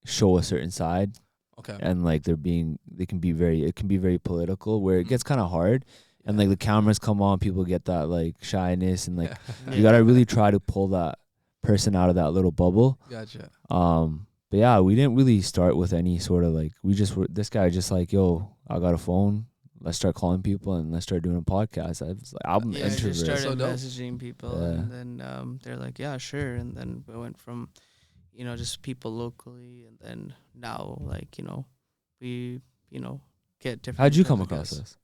show a certain side. Okay. And like, it can be very political, where it gets kind of hard. And like, the cameras come on, people get that like shyness, and like, you gotta really try to pull that person out of that little bubble. Gotcha. But yeah, we didn't really start with any sort of like, this guy just like, yo, I got a phone, let's start calling people and let's start doing a podcast. I was like, I'm I just introvert. started messaging people, and then they're like, yeah, sure. And then we went from, you know, just people locally, and then now, like, you know, we, you know, get different. How'd you come across this?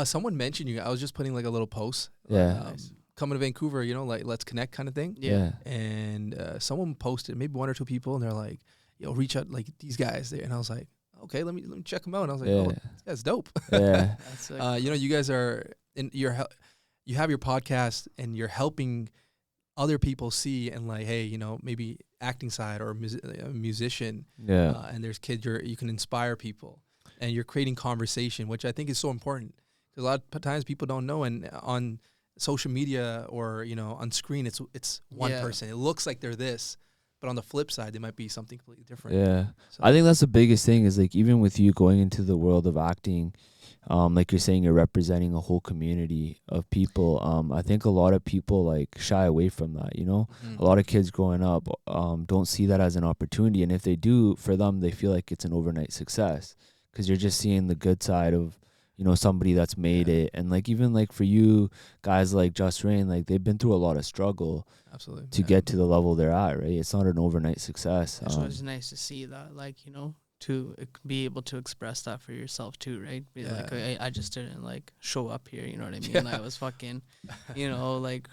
Someone mentioned you. I was just putting like a little post. Yeah. Coming to Vancouver, you know, like, let's connect kind of thing. Yeah. And someone posted, maybe one or two people, and they're like, yo, reach out, like, these guys there. And I was like, okay, let me check them out. And I was like, oh, that's dope. Yeah. You know, you guys are you have your podcast, and you're helping other people see, and like, hey, you know, maybe acting side, or a musician. Yeah. And there's kids, you can inspire people, and you're creating conversation, which I think is so important, because a lot of times people don't know, and on social media, or, you know, on screen, it's one person. It looks like they're this, but on the flip side, they might be something completely different. Yeah. So I think that's the biggest thing, is like, even with you going into the world of acting, like you're saying, you're representing a whole community of people. I think a lot of people like shy away from that, you know? A lot of kids growing up don't see that as an opportunity, and if they do, for them, they feel like it's an overnight success, because you're just seeing the good side of, you know, somebody that's made it. And like, even like for you guys like Just Rain, like, they've been through a lot of struggle to get to the level they're at, right? It's not an overnight success. It's always nice to see that, like, you know, to be able to express that for yourself too, right? Be like, I just didn't like show up here, you know what I mean? I was fucking, you know, like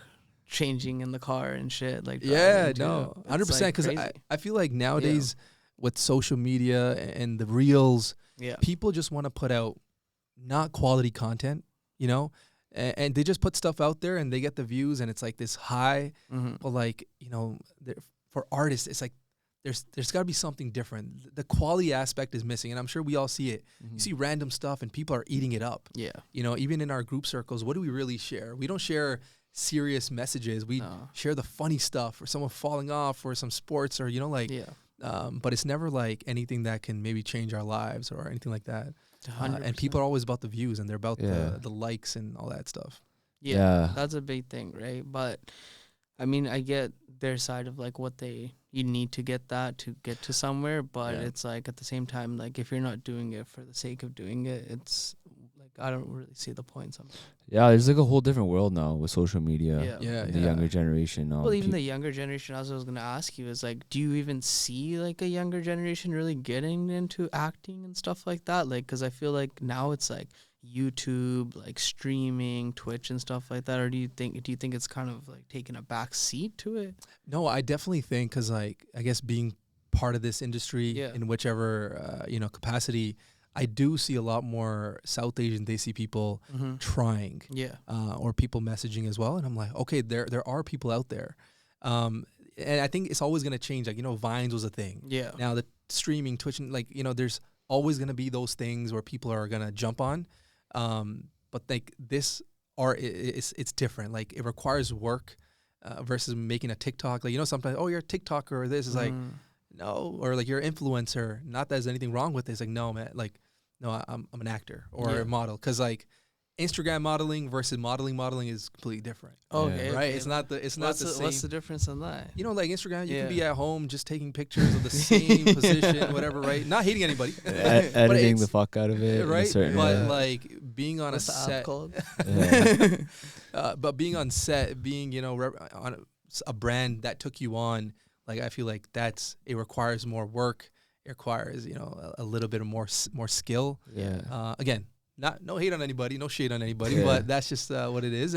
changing in the car and shit, like 100%, because I feel like nowadays with social media and the reels, people just want to put out not quality content, you know, and they just put stuff out there and they get the views, and it's like this high. But like, you know, for artists, it's like there's got to be something different. The quality aspect is missing, and I'm sure we all see it. You see random stuff and people are eating it up. You know, even in our group circles, what do we really share? We don't share serious messages. We share the funny stuff, or someone falling off, or some sports, or, you know, like but it's never like anything that can maybe change our lives or anything like that. And people are always about the views, and they're about Yeah. the likes and all that stuff. Yeah, Yeah. that's a big thing, right? But I mean, I get their side of like what you need to get that to get to somewhere, but Yeah. it's like at the same time, like if you're not doing it for the sake of doing it, it's like I don't really see the point sometimes. Yeah, there's like a whole different world now with social media. Yeah. The younger generation. Well, even the younger generation, as I was gonna ask you, is like, do you even see like a younger generation really getting into acting and stuff like that? Like, because I feel like now it's like YouTube, like streaming, Twitch, and stuff like that. Or do you think it's kind of like taking a back seat to it? No, I definitely think, because like I guess being part of this industry in whichever capacity, I do see a lot more South Asian Desi people trying, or people messaging as well, and I'm like, okay, there are people out there, and I think it's always gonna change. Like Vines was a thing. Yeah. Now the streaming, Twitch, and like there's always gonna be those things where people are gonna jump on, but like this art, it's different. Like it requires work versus making a TikTok. Like sometimes, oh, you're a TikToker, or this is like. No, or like you're an influencer. Not that there's anything wrong with this. Like, no, man. Like, no, I'm an actor or a model. Because like Instagram modeling versus modeling is completely different. Okay, right. okay. It's not the same. What's the difference in that? Like Instagram, you can be at home just taking pictures of the same position, whatever. Right. Not hating anybody. Editing the fuck out of it. Right. But like being on What's a set. Yeah. But being on set, being on a brand that took you on. Like I feel like it requires more work. It requires a little bit of more skill. Yeah. Again, no hate on anybody, no shade on anybody, but that's just what it is.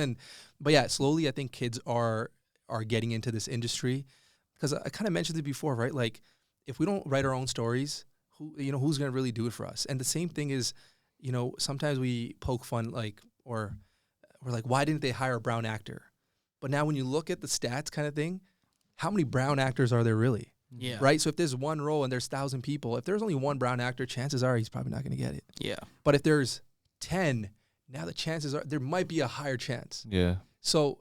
But yeah, slowly I think kids are getting into this industry, because I kind of mentioned it before, right? Like if we don't write our own stories, who's gonna really do it for us? And the same thing is, sometimes we poke fun or we're like, why didn't they hire a brown actor? But now when you look at the stats kind of thing. How many brown actors are there really? Yeah. Right? So if there's one role and there's 1,000 people, if there's only one brown actor, chances are he's probably not going to get it. Yeah. But if there's 10, now the chances are there might be a higher chance. Yeah. So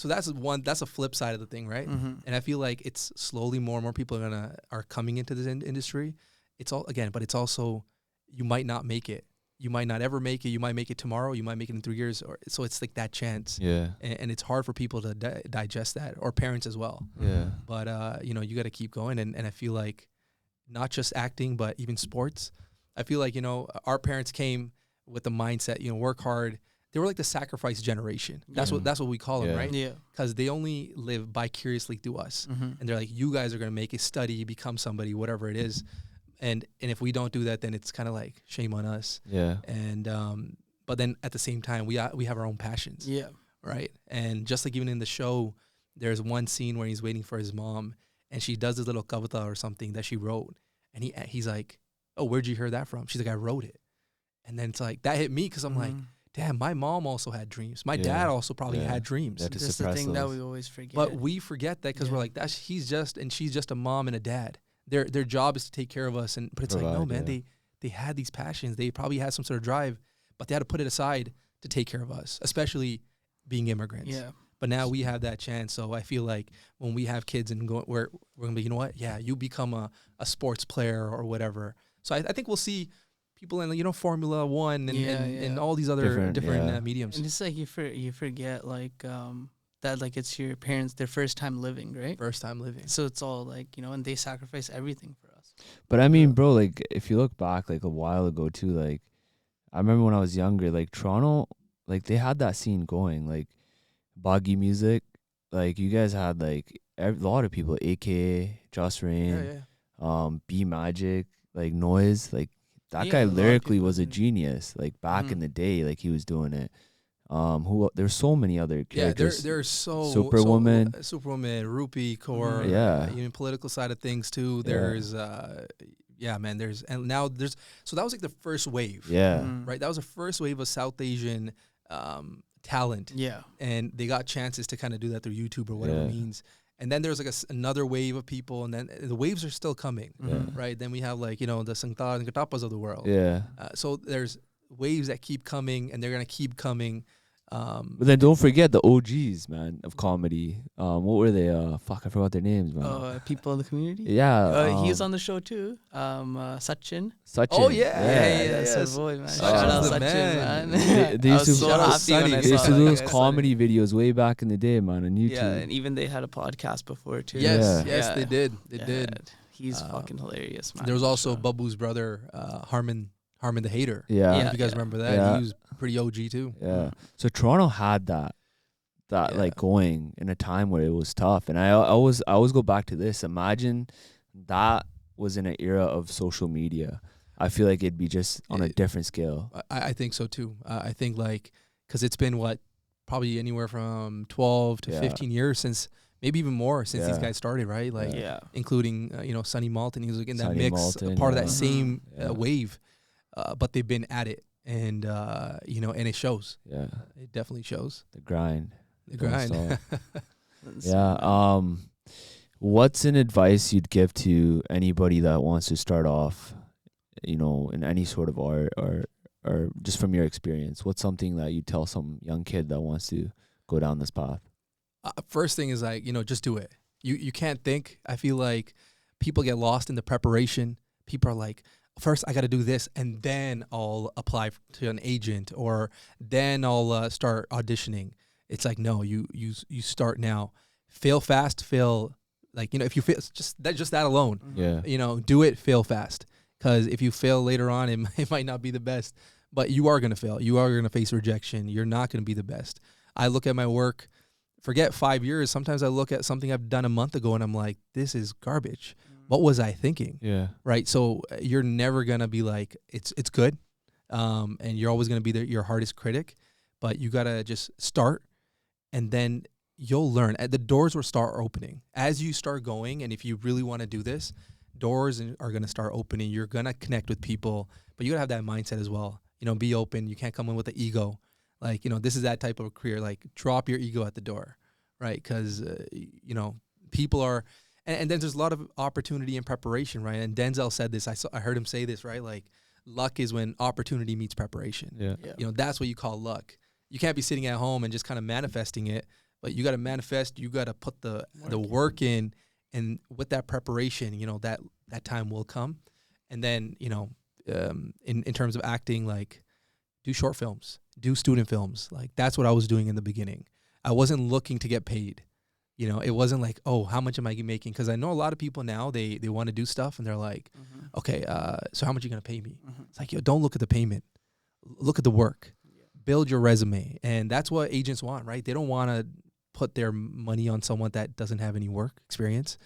that's a flip side of the thing, right? Mm-hmm. And I feel like it's slowly more and more people are coming into this industry. It's but it's also, you might not make it. You might not ever make it. You might make it tomorrow. You might make it in 3 years. So it's like that chance. Yeah. And it's hard for people to digest that, or parents as well. Yeah. But, you got to keep going. And I feel like not just acting, but even sports. I feel like, our parents came with the mindset, work hard. They were like the sacrifice generation. That's what we call them, right? Yeah. Because they only live vicariously through us. Mm-hmm. And they're like, you guys are going to make it, study, become somebody, whatever it is. And if we don't do that, then it's kind of like shame on us. Yeah. And but then at the same time, we have our own passions. Yeah. Right. And just like even in the show, there's one scene where he's waiting for his mom, and she does this little kavita or something that she wrote, and he's like, "Oh, where'd you hear that from?" She's like, "I wrote it." And then it's like that hit me, because I'm like, damn, my mom also had dreams. My dad also probably had dreams. That's the thing that we always forget. But we forget that, because we're like, she's just a mom and a dad. Their job is to take care of us, but it's like, no, man, they had these passions. They probably had some sort of drive, but they had to put it aside to take care of us, especially being immigrants. Yeah. But now we have that chance. So I feel like when we have kids and we're going to be, you know what? Yeah, you become a sports player or whatever. So I think we'll see people in, Formula One and all these other different mediums. And it's like you forget like that, like it's your parents, their first time living, right? First time living. So it's all like, and they sacrifice everything for us. But I mean, bro, like if you look back like a while ago too, like I remember when I was younger, like Toronto, like they had that scene going, like boggy music, like you guys had like a lot of people, AKA, Joss Rain, B Magic, like Noise, like that guy lyrically was a genius, like back in the day, like he was doing it. There's so many other characters. Yeah, there's so Superwoman, Rupi Kaur, even political side of things too. There's and now there's, so that was like the first wave. Right, that was the first wave of South Asian talent. And they got chances to kind of do that through YouTube or whatever means. And then there's like another wave of people, and then the waves are still coming. Right, then we have like the Sangtar and Katapas of the world. So there's waves that keep coming, and they're gonna keep coming. But then don't forget the OGs, man, of comedy. What were they? Fuck, I forgot their names, man. People in the community. Yeah. He was on the show too. Sachin. Oh, Sachin. Yeah, yes. that's my boy, man. Sachin's Shout out the Sachin, man. man. They I used was to- so Shout out happy when Sunny. I They saw used to that do those guy. comedy videos way back in the day, man, on YouTube. Yeah, and even they had a podcast before too. Yes, Yeah. yes, Yeah. they did. They Yeah, did. He's fucking hilarious, man. There was also So- Babu's brother, Harmon the Hater. Yeah. Yeah. If you guys remember that, Yeah. he was pretty OG too. Yeah. So Toronto had that Yeah. like going in a time where it was tough. And I always go back to this. Imagine that was in an era of social media. I feel like it'd be just on a different scale. I think so too. I think like, because it's been probably anywhere from 12 to 15 years since, maybe even more since these guys started, right? Like, Yeah. including Sonny Malton. He was like in that Sonny mix, Malton, part of that yeah. same Yeah. wave. But they've been at it, and and it shows. Yeah. It definitely shows. The grind. The Don't grind. Yeah. What's an advice you'd give to anybody that wants to start off, in any sort of art or just from your experience? What's something that you tell some young kid that wants to go down this path? First thing is like, just do it. You can't think. I feel like people get lost in the preparation. People are like, first I got to do this, and then I'll apply to an agent, or then I'll start auditioning. It's like, no, you start now. Fail fast, if you fail, just that alone, Yeah. do it, fail fast. Because if you fail later on, it might not be the best, but you are going to fail. You are going to face rejection. You're not going to be the best. I look at my work, forget 5 years. Sometimes I look at something I've done a month ago and I'm like, this is garbage. What was I thinking? Yeah. Right. So you're never going to be like, it's good. And you're always going to be your hardest critic, but you got to just start, and then you'll learn. The doors will start opening as you start going. And if you really want to do this, doors are going to start opening. You're going to connect with people, but you got to have that mindset as well. Be open. You can't come in with the ego. Like, this is that type of career. Like, drop your ego at the door, right? Because, people are, and then there's a lot of opportunity and preparation, right? And Denzel said this. I heard him say this, right? Like, luck is when opportunity meets preparation. Yeah. That's what you call luck. You can't be sitting at home and just kind of manifesting it, but you got to manifest. You got to put the work in, and with that preparation, that time will come. And then, in terms of acting, like, do short films, do student films. Like, that's what I was doing in the beginning. I wasn't looking to get paid. It wasn't like, oh, how much am I making? Because I know a lot of people now, they want to do stuff and they're like, okay, so how much are you going to pay me? It's like, yo, don't look at the payment. Look at the work. Build your resume. And that's what agents want, right? They don't want to put their money on someone that doesn't have any work experience.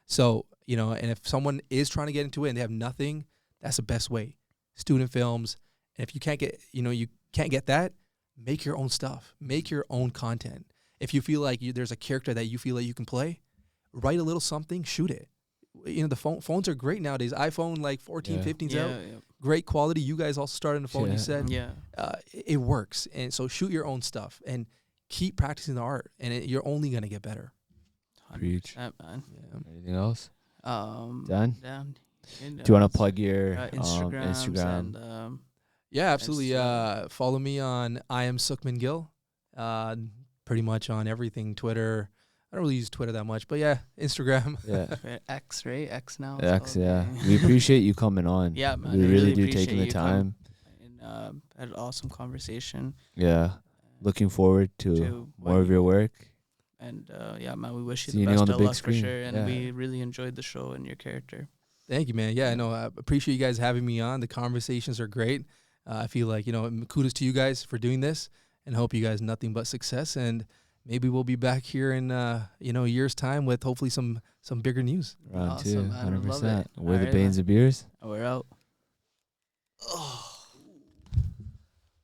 So, and if someone is trying to get into it and they have nothing, that's the best way. Student films. And if you can't get, you can't get that, make your own stuff. Make your own content. If you feel like there's a character that you feel like you can play, write a little something, shoot it. The phones are great nowadays. iPhone like 14, 15's out. Great quality. You guys also started on the phone, you said. Yeah. It works. And so shoot your own stuff and keep practicing the art, and you're only going to get better. Preach. Man. Yeah. Anything else? Dan? Do you want to plug your Instagram? Instagram? Yeah, absolutely. Follow me on I am Sukhman Gill. Pretty much on everything. Twitter. I don't really use Twitter that much, but yeah, Instagram. Yeah. X, right? X now. X, yeah. We appreciate you coming on. Yeah, man. We I really do appreciate taking the you time. And had an awesome conversation. Yeah. Looking forward to more of your work. And yeah, man, we wish you Seeing the you best on the of big luck screen. for sure. And Yeah. we really enjoyed the show and your character. Thank you, man. Yeah, no, I appreciate you guys having me on. The conversations are great. I feel like, kudos to you guys for doing this, and hope you guys nothing but success. And maybe we'll be back here in, a year's time with hopefully some bigger news. Round Awesome, two, man. I love 100%. it. We're the Alright, Bains man. of Beers. We're out.